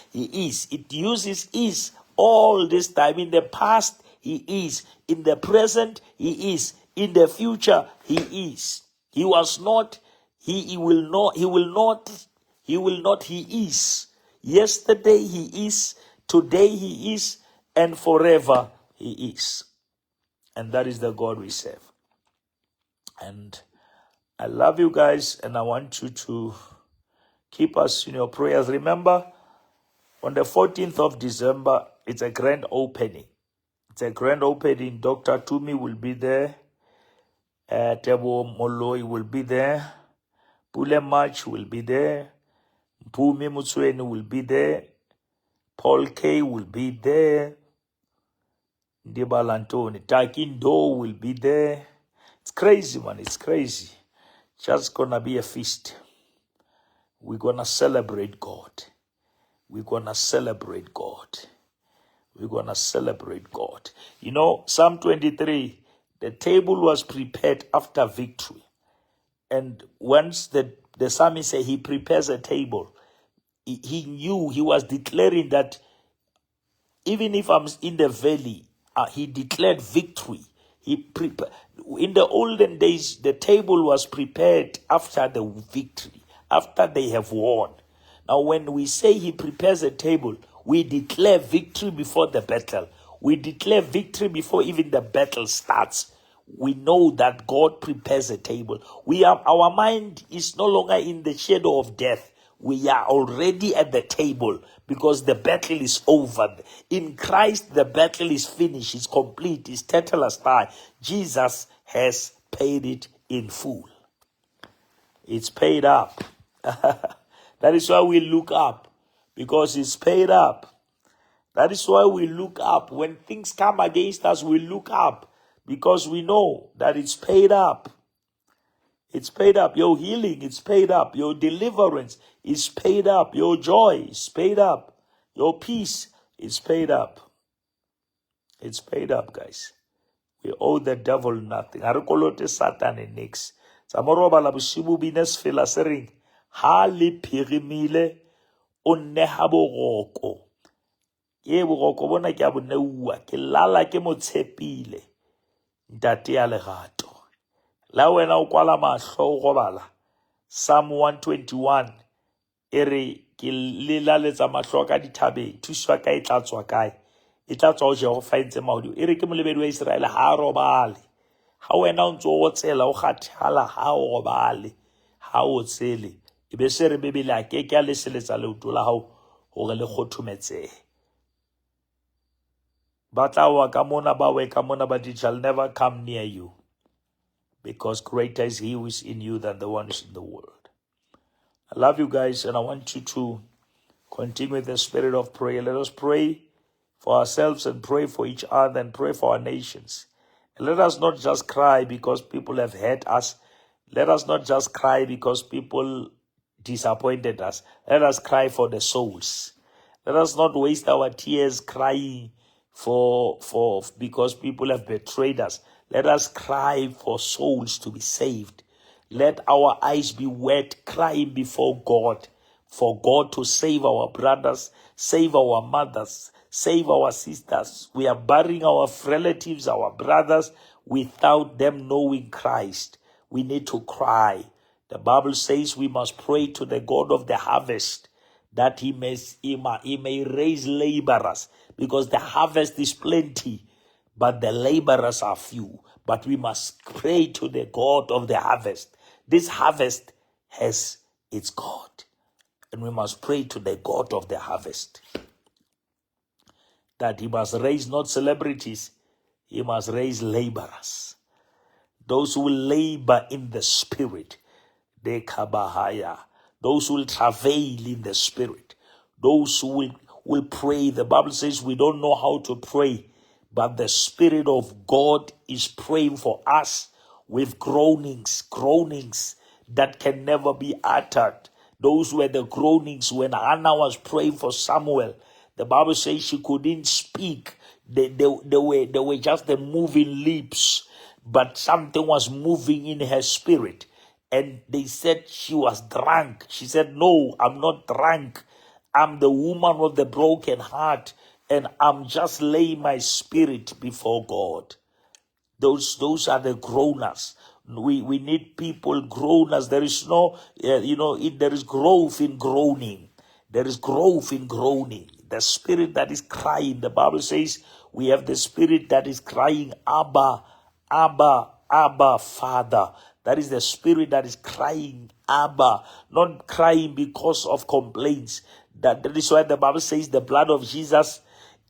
It uses is all this time. In the past, he is. In the present, he is. In the future, he is. He was not, he will not, he is. Yesterday, he is. Today, he is. And forever, he is. And that is the God we serve. And I love you guys, and I want you to keep us in your prayers. Remember, on the 14th of December, it's a grand opening. It's a grand opening. Dr. Tumi will be there. Tebo Moloi will be there. Pule March will be there. Mpumi Mutsweni will be there. Paul K will be there. Ndibalantoni. Takindo will be there. It's crazy, man. It's crazy. Just gonna be a feast. We're gonna celebrate God. We're gonna celebrate God. We're gonna celebrate God. You know, Psalm 23, the table was prepared after victory. And once the psalmist said he prepares a table, he knew, he was declaring that even if I'm in the valley, he declared victory. In the olden days, the table was prepared after the victory, after they have won. Now, when we say he prepares a table, we declare victory before the battle. We declare victory before even the battle starts. We know that God prepares a table. Our mind is no longer in the shadow of death. We are already at the table because the battle is over. In Christ, the battle is finished, it's complete, it's tetelestai. Jesus has paid it in full. It's paid up. That is why we look up, because it's paid up. That is why we look up. When things come against us, we look up because we know that it's paid up. It's paid up. Your healing is paid up. Your deliverance is paid up. Your joy is paid up. Your peace is paid up. It's paid up, guys. We owe the devil nothing. Harikolote Satan and nix. Samoroba la bushibu bines filasering. Hali pirimile onne haboroko. Ye boroko bona ke aboneua. Ke lala ke motshepile. Ntate ya lerato. La wena o kwala mahlo o robala. Psalm 121. Ere ke lelaletsa mahlo ka dithabeng. Thuswa ka e tla tswa kae? E tla tswa o Jehova ntse maodio. Ere ke molebedi wa Israele ha a robale. Ha wena o ntse o tsela o kgathala ha o robale. Ha o tsele. E be se re Bebele a ke ke a leseletsa leoto la hao hore le kgothometse. Ba tla wa ka mona ba we ka mona but it shall never come near you. Because greater is he who is in you than the one who is in the world. I love you guys, and I want you to continue with the spirit of prayer. Let us pray for ourselves and pray for each other and pray for our nations. And let us not just cry because people have hurt us. Let us not just cry because people disappointed us. Let us cry for the souls. Let us not waste our tears crying because people have betrayed us. Let us cry for souls to be saved. Let our eyes be wet, crying before God, for God to save our brothers, save our mothers, save our sisters. We are burying our relatives, our brothers, without them knowing Christ. We need to cry. The Bible says we must pray to the God of the harvest, that he may raise laborers, because the harvest is plenty, but the laborers are few. But we must pray to the God of the harvest. This harvest has its God, and we must pray to the God of the harvest, that he must raise not celebrities, he must raise laborers, those who will labor in the spirit, de kabahaya, those who will travail in the spirit, those who will pray. The Bible says we don't know how to pray, but the Spirit of God is praying for us with groanings that can never be uttered. Those were the groanings when Hannah was praying for Samuel. The Bible says she couldn't speak. They were just the moving lips, but something was moving in her spirit. And they said she was drunk. She said, no, I'm not drunk. I'm the woman of the broken heart, and I'm just laying my spirit before God. Those are the groaners. We need people groaners. There is no, there is growth in groaning. There is growth in groaning. The spirit that is crying. The Bible says we have the spirit that is crying, Abba, Abba, Abba, Father. That is the spirit that is crying, Abba, not crying because of complaints. That is why the Bible says the blood of Jesus,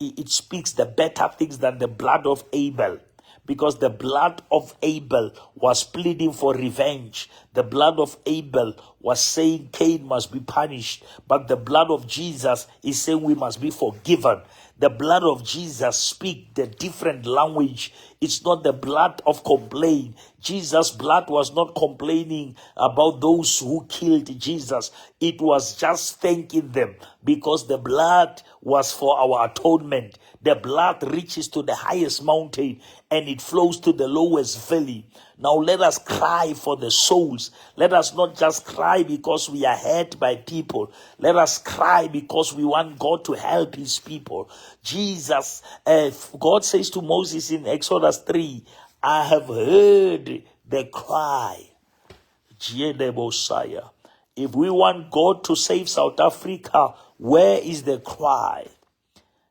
it speaks the better things than the blood of Abel. because the blood of Abel was pleading for revenge. The blood of Abel was saying Cain must be punished, but the blood of Jesus is saying we must be forgiven. The blood of Jesus speaks the different language. It's not the blood of complaint. Jesus' blood was not complaining about those who killed Jesus. It was just thanking them because the blood was for our atonement. The blood reaches to the highest mountain and it flows to the lowest valley. Now let us cry for the souls. Let us not just cry because we are hurt by people. Let us cry because we want God to help his people. Jesus, God says to Moses in Exodus 3, I have heard the cry. If we want God to save South Africa, where is the cry?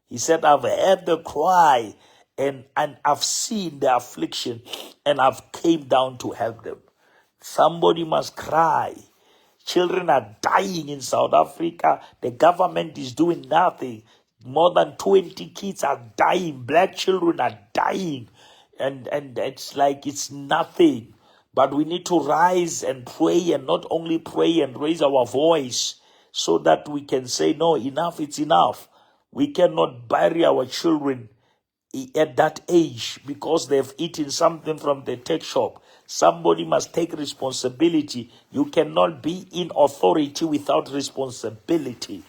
He said, I've heard the cry and I've seen the affliction and I've came down to help them. Somebody must cry. Children are dying in South Africa. The government is doing nothing. More than 20 kids are dying. Black children are dying. And it's like it's nothing. But we need to rise and pray, and not only pray and raise our voice so that we can say, no, enough, it's enough. We cannot bury our children at that age because they've eaten something from the tech shop. Somebody must take responsibility. You cannot be in authority without responsibility.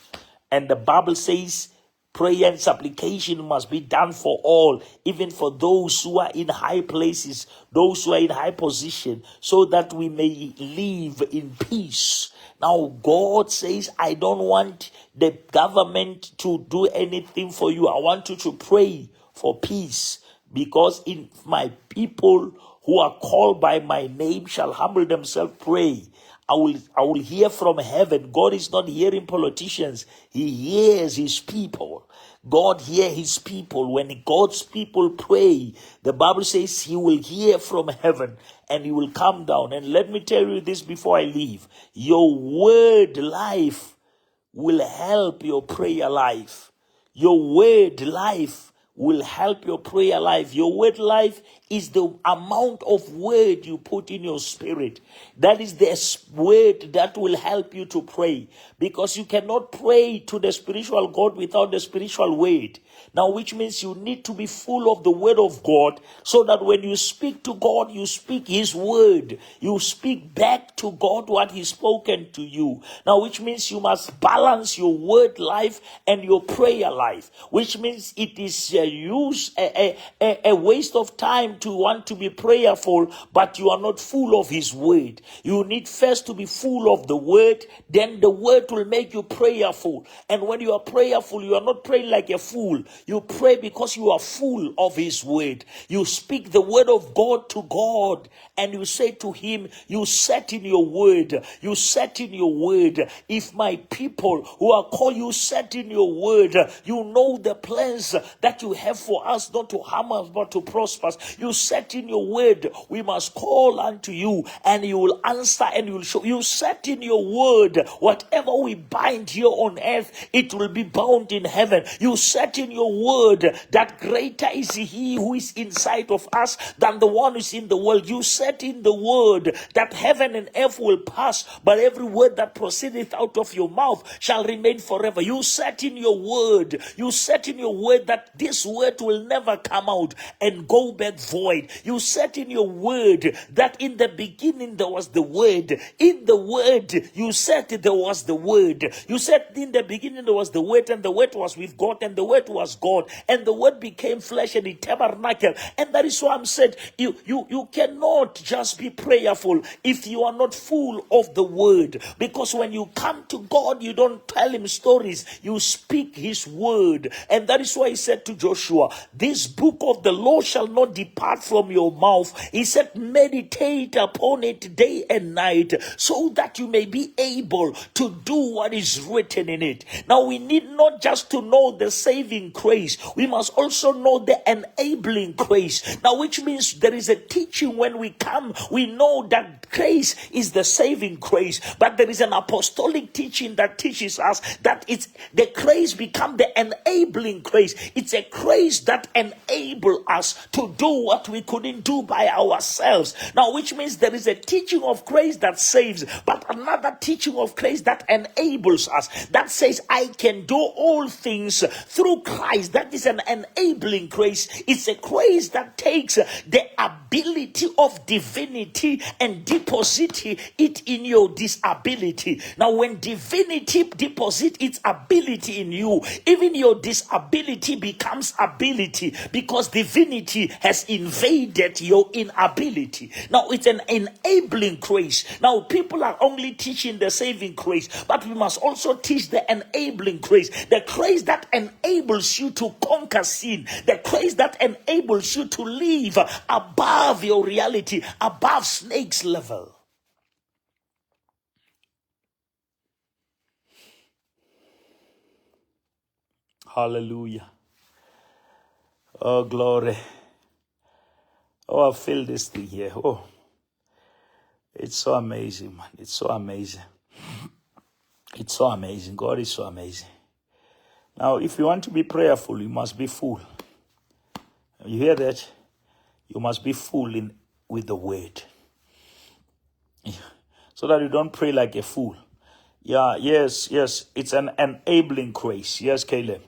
And the Bible says prayer and supplication must be done for all, even for those who are in high places, those who are in high position, so that we may live in peace. Now, God says, I don't want the government to do anything for you. I want you to pray for peace, because in my people who are called by my name shall humble themselves, pray. I will hear from heaven. God is not hearing politicians. He hears his people. God hears his people. When God's people pray, the Bible says he will hear from heaven and he will come down. And let me tell you this before I leave. Your word life will help your prayer life. Your word life will help your prayer life. Your word life is the amount of word you put in your spirit. That is the word that will help you to pray, because you cannot pray to the spiritual God without the spiritual word. Now, which means you need to be full of the word of God, so that when you speak to God, you speak his word. You speak back to God what he's spoken to you. Now, which means you must balance your word life and your prayer life, which means it is a waste of time to want to be prayerful, but you are not full of his word. You need first to be full of the word, then the word will make you prayerful. And when you are prayerful, you are not praying like a fool. You pray because you are full of his word. You speak the word of God to God, and you say to him, you set in your word. You set in your word. If my people who are called, you set in your word. You know the plans that you have for us, not to harm us, but to prosper us. You set in your word. We must call unto you, and you will answer, and you will show. You set in your word, whatever we bind here on earth, it will be bound in heaven. You set in your word that greater is he who is inside of us than the one who is in the world. You set in the word that heaven and earth will pass, but every word that proceedeth out of your mouth shall remain forever. You set in your word. You set in your word that this word will never come out and go back void. You set in your word that in the beginning there was the word. In the word, you said there was the word. You said in the beginning there was the word, and the word was with God, and the word was God, and the word became flesh and it tabernacled. And that is why I'm said you cannot just be prayerful if you are not full of the word, because when you come to God, you don't tell him stories, you speak his word. And that is why he said to Joshua, this book of the law shall not depart from your mouth. He said, meditate upon it day and night, so that you may be able to do what is written in it. Now, we need not just to know the saving grace, we must also know the enabling grace. Now, which means there is a teaching when we come. We know that grace is the saving grace, but there is an apostolic teaching that teaches us that it's the grace become the enabling grace. It's a grace that enable us to do what what we couldn't do by ourselves. Now, which means there is a teaching of grace that saves, but another teaching of grace that enables us, that says, I can do all things through Christ. That is an enabling grace. It's a grace that takes the ability of divinity and deposit it in your disability. Now, when divinity deposits its ability in you, even your disability becomes ability, because divinity has invaded your inability. Now, it's an enabling grace. Now, people are only teaching the saving grace, but we must also teach the enabling grace, the grace that enables you to conquer sin, the grace that enables you to live above your reality, above snake's level. Hallelujah. Oh, glory. Oh, I feel this thing here. Oh, it's so amazing, man. It's so amazing. It's so amazing. God is so amazing. Now, if you want to be prayerful, you must be full. You hear that? You must be full with the word, so that you don't pray like a fool. Yeah, yes. It's an enabling grace. Yes, Caleb.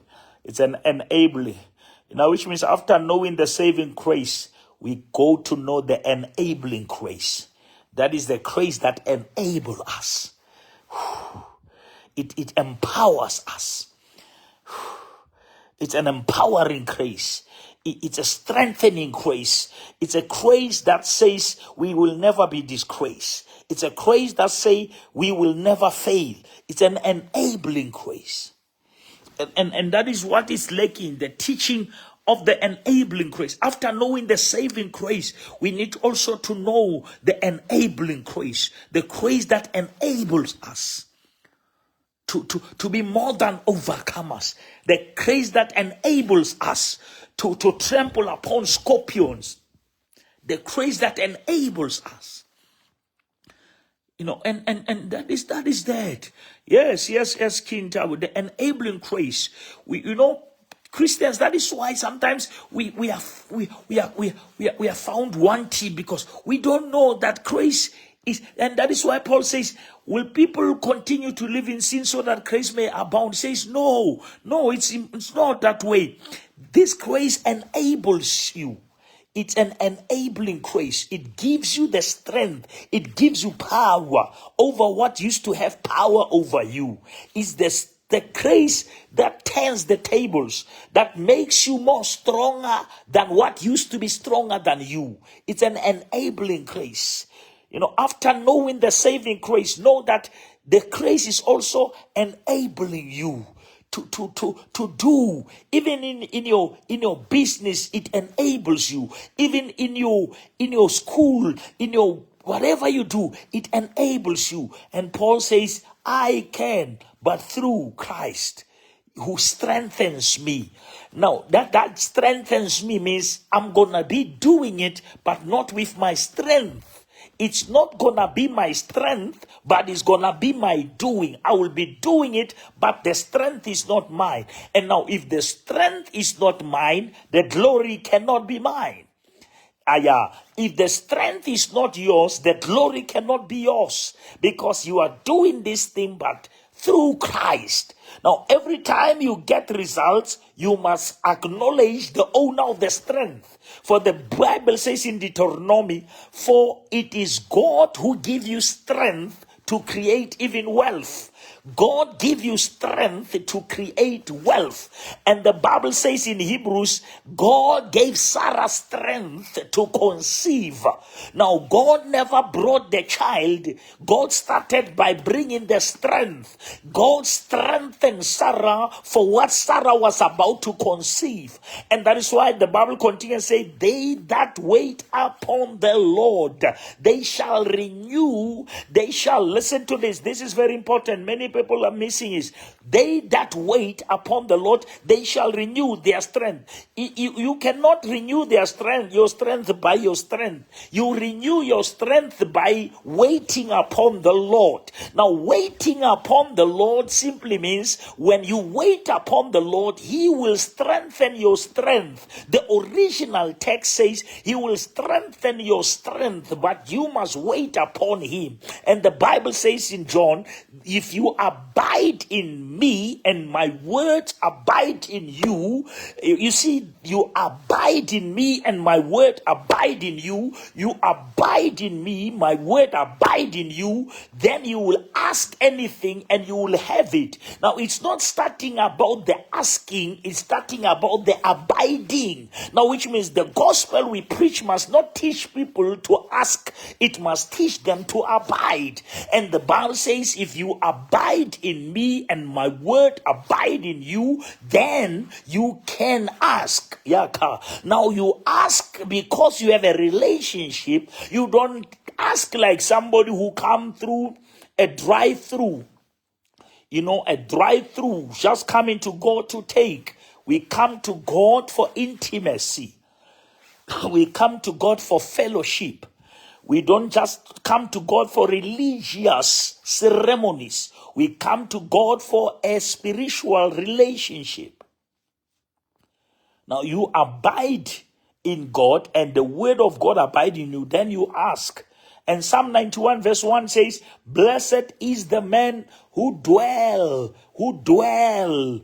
It's an enabling. Which means after knowing the saving grace, we go to know the enabling grace. That is the grace that enables us. It empowers us. It's an empowering grace. It's a strengthening grace. It's a grace that says we will never be disgraced. It's a grace that says we will never fail. It's an enabling grace. And that is what is lacking, the teaching of the enabling grace. After knowing the saving grace, we need also to know the enabling grace, the grace that enables us to be more than overcomers, the grace that enables us to trample upon scorpions, the grace that enables us. And that is that. Yes, King Tabu, the enabling grace. Christians, that is why sometimes we are found wanting, because we don't know that grace is, and that is why Paul says, will people continue to live in sin so that grace may abound? He says, no, it's not that way. This grace enables you. It's an enabling grace. It gives you the strength. It gives you power over what used to have power over you. It's the grace that turns the tables, that makes you more stronger than what used to be stronger than you. It's an enabling grace. After knowing the saving grace, know that the grace is also enabling you to do. Even in your business, it enables you. Even in your school, in your whatever you do, it enables you. And Paul says, I can, but through Christ who strengthens me. Now, that strengthens me means I'm gonna be doing it, but not with my strength. It's not gonna be my strength, but it's gonna be my doing. I will be doing it, but the strength is not mine. And now, if the strength is not mine, the glory cannot be mine. If the strength is not yours, the glory cannot be yours, because you are doing this thing, but through Christ. Now, every time you get results, you must acknowledge the owner of the strength. For the Bible says in Deuteronomy, for it is God who gives you strength to create even wealth. God give you strength to create wealth. And the Bible says in Hebrews, God gave Sarah strength to conceive. Now, God never brought the child. God started by bringing the strength. God strengthened Sarah for what Sarah was about to conceive. And that is why the Bible continues to say, they that wait upon the Lord, they shall renew, they shall listen to this. This is very important. Many people are missing it. They that wait upon the Lord, they shall renew their strength. You cannot renew your strength by your strength. You renew your strength by waiting upon the Lord. Now, waiting upon the Lord simply means when you wait upon the Lord, He will strengthen your strength. The original text says He will strengthen your strength, but you must wait upon Him. And the Bible says in John, if you abide in me and my words abide in you, you see, you abide in me and my word abide in you, you abide in me, my word abide in you, then you will ask anything and you will have it. Now, it's not starting about the asking, it's starting about the abiding. Now, which means the gospel we preach must not teach people to ask, it must teach them to abide. And the Bible says, if you abide in me and my word abide in you, then you can ask. Yaka. Now you ask because you have a relationship. You don't ask like somebody who come through a drive-through. You know, a drive-through, just coming to God to take. We come to God for intimacy. We come to God for fellowship. We don't just come to God for religious ceremonies. We come to God for a spiritual relationship. Now you abide in God and the word of God abide in you. Then you ask. And Psalm 91 verse 1 says, blessed is the man who dwell, who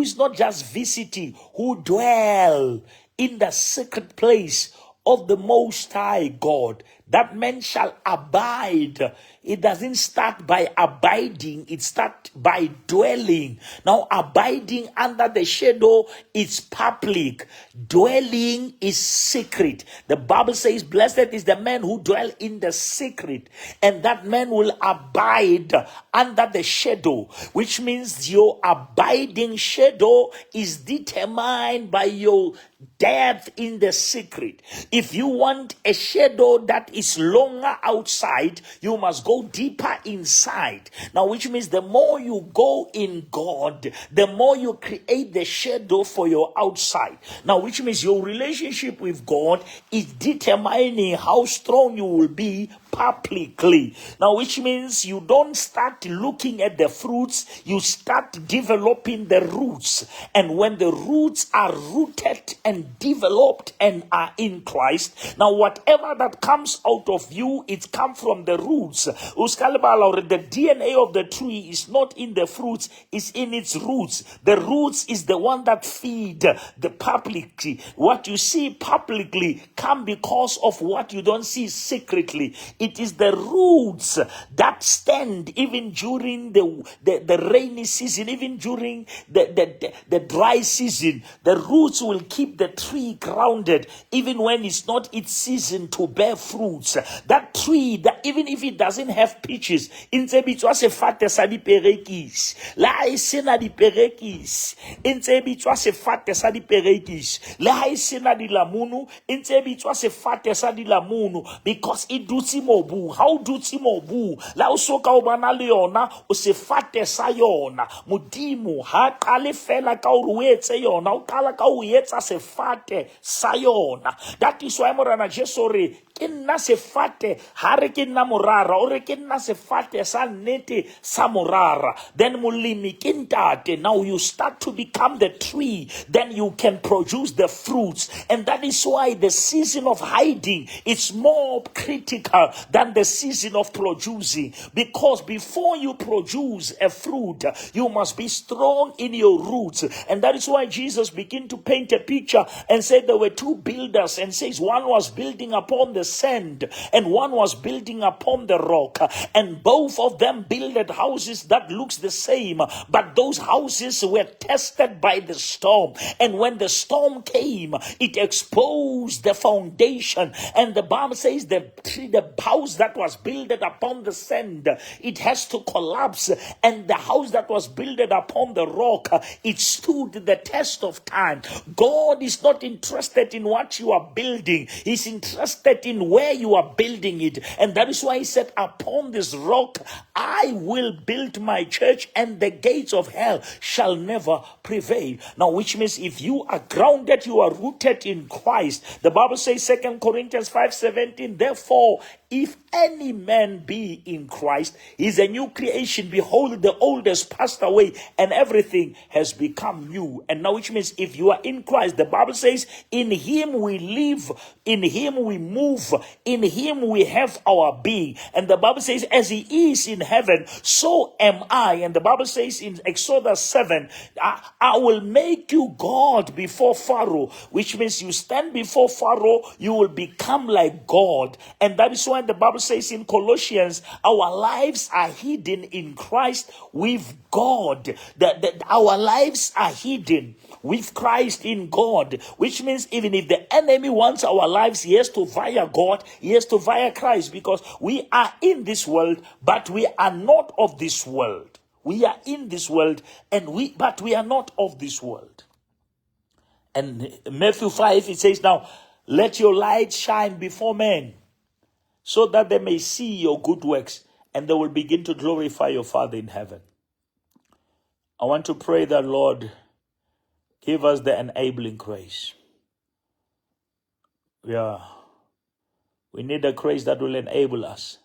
is not just visiting, who dwell in the secret place of the Most High God. That man shall abide. It doesn't start by abiding, it starts by dwelling. Now, abiding under the shadow is public. Dwelling is secret. The Bible says, blessed is the man who dwell in the secret, and that man will abide under the shadow, which means your abiding shadow is determined by your depth in the secret. If you want a shadow that is longer outside, you must go deeper inside. Now, which means the more you go in God, the more you create the shadow for your outside. Now, which means your relationship with God is determining how strong you will be publicly. Now, which means you don't start looking at the fruits, you start developing the roots. And when the roots are rooted and developed and are in Christ, now whatever that comes out of you, it comes from the roots. The DNA of the tree is not in the fruits, it's in its roots. The roots is the one that feed the publicly. What you see publicly come because of what you don't see secretly. It is the roots that stand even during the rainy season, even during the dry season. The roots will keep the tree grounded even when it's not its season to bear fruits. That tree, that even if it doesn't have peaches, ntse bitswa sefate sa diperekisi. La ha e sena diperekisi, ntse bitswa sefate sa diperekisi. La ha e sena dilamunu, ntse bitswa sefate sa dilamunu, because it dutse mobu. How dutse mobu? La o soka o bana le yona, o sefate sa yona. Modimo ha qale fela ka o etse yona, o qala ka o etsa sefate sa yona. That is why Morana Jesu re ke nna sefate ha re ke nna morara, o re ke nna sefate sa nnete sa morara. Then molemi ke ntate. Now you start to become the tree, then you can produce the fruits. And that is why the season of hiding is more critical than the season of producing, because before you produce a fruit, you must be strong in your roots. And that is why Jesus began to paint a picture and said there were two builders, and says one was building upon the sand and one was building upon the rock, and both of them builded houses that looks the same, but those houses were tested by the storm. And when the storm came, it exposed the foundation. And the Bible says the house that was built upon the sand, it has to collapse, and the house that was built upon the rock, it stood the test of time. God is not interested in what you are building, He's interested in in where you are building it. And that is why he said, upon this rock, I will build my church, and the gates of hell shall never prevail. Now, which means if you are grounded, you are rooted in Christ. The Bible says, 2 Corinthians 5:17, therefore, if any man be in Christ, he is a new creation. Behold, the old has passed away, and everything has become new. And now, which means if you are in Christ, the Bible says, in him we live, in him we move, in him we have our being. And the Bible says, as he is in heaven, so am I. And the Bible says in Exodus 7, I will make you God before Pharaoh, which means you stand before Pharaoh, you will become like God. And that is why the Bible says in Colossians, our lives are hidden in Christ with God. That our lives are hidden with Christ in God, which means even if the enemy wants our lives, he has to via God, he has to via Christ, because we are in this world, but we are not of this world. We are in this world, but we are not of this world. And Matthew 5, it says, now, let your light shine before men, so that they may see your good works, and they will begin to glorify your Father in heaven. I want to pray that, Lord, give us the enabling grace. We need a grace that will enable us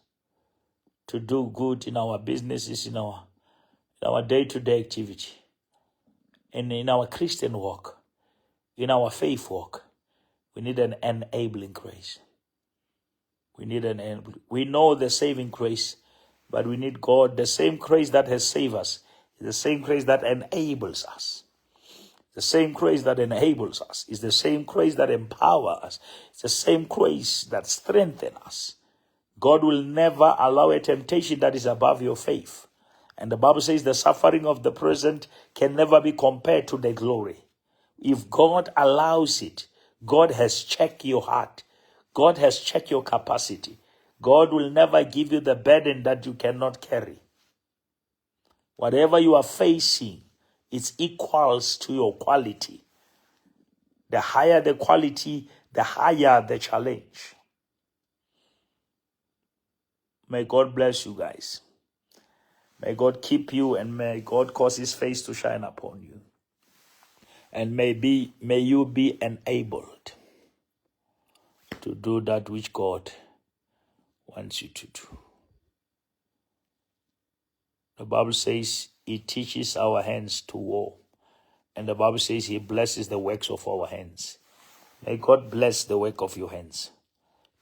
to do good in our businesses, in our day-to-day activity, and in our Christian walk, in our faith walk. We need an enabling grace. We know the saving grace, but we need God. The same grace that has saved us is the same grace that enables us. The same grace that enables us is the same grace that empowers us. It's the same grace that strengthens us. God will never allow a temptation that is above your faith. And the Bible says the suffering of the present can never be compared to the glory. If God allows it, God has checked your heart. God has checked your capacity. God will never give you the burden that you cannot carry. Whatever you are facing, it equals to your quality. The higher the quality, the higher the challenge. May God bless you guys. May God keep you, and may God cause his face to shine upon you. And may you be enabled to do that which God wants you to do. The Bible says he teaches our hands to war. And the Bible says he blesses the works of our hands. May God bless the work of your hands.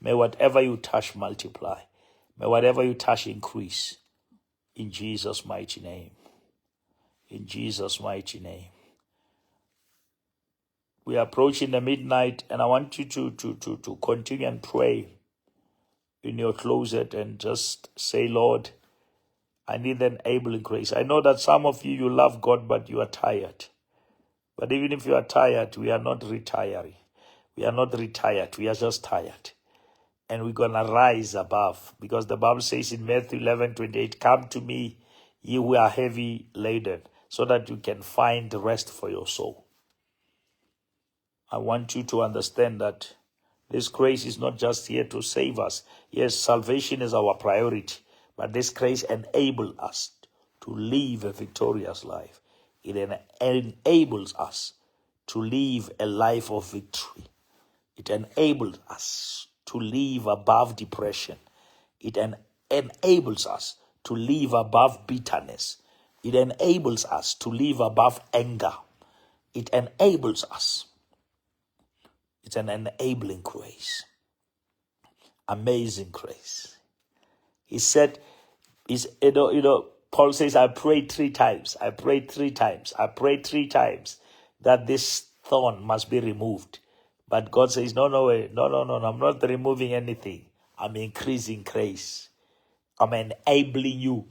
May whatever you touch multiply. May whatever you touch increase. In Jesus' mighty name. In Jesus' mighty name. We are approaching the midnight, and I want you to continue and pray in your closet and just say, Lord, I need an enabling grace. I know that some of you love God, but you are tired. But even if you are tired, we are not retiring. We are not retired. We are just tired. And we're going to rise above. Because the Bible says in Matthew 11:28, come to me, ye who are heavy laden, so that you can find rest for your soul. I want you to understand that this grace is not just here to save us. Yes, salvation is our priority. But this grace enables us to live a victorious life. It enables us to live a life of victory. It enables us to live above depression. It enables us to live above bitterness. It enables us to live above anger. It enables us. It's an enabling grace. Amazing grace. He said, Paul says, I prayed 3 times. I prayed 3 times. I prayed 3 times that this thorn must be removed. But God says, no, I'm not removing anything. I'm increasing grace. I'm enabling you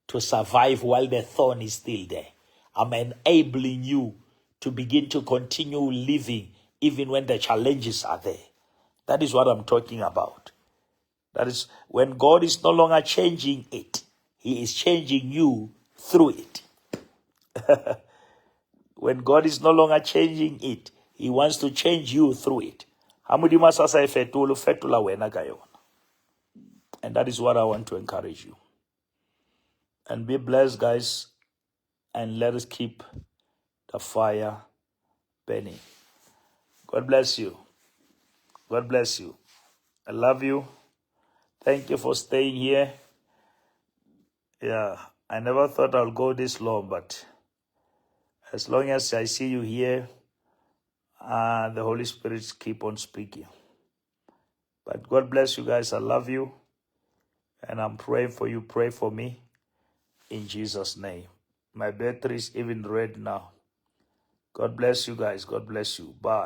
to survive while the thorn is still there. I'm enabling you to begin to continue living even when the challenges are there. That is what I'm talking about. That is when God is no longer changing it. He is changing you through it. When God is no longer changing it, he wants to change you through it. Ha Modimo a sa e fetole, fetola wena ka yona. And that is what I want to encourage you. And be blessed, guys. And let us keep the fire burning. God bless you. God bless you. I love you. Thank you for staying here. Yeah, I never thought I'll go this long, but as long as I see you here, the Holy Spirit keep on speaking. But God bless you guys. I love you. And I'm praying for you. Pray for me. In Jesus' name. My battery is even red now. God bless you guys. God bless you. Bye.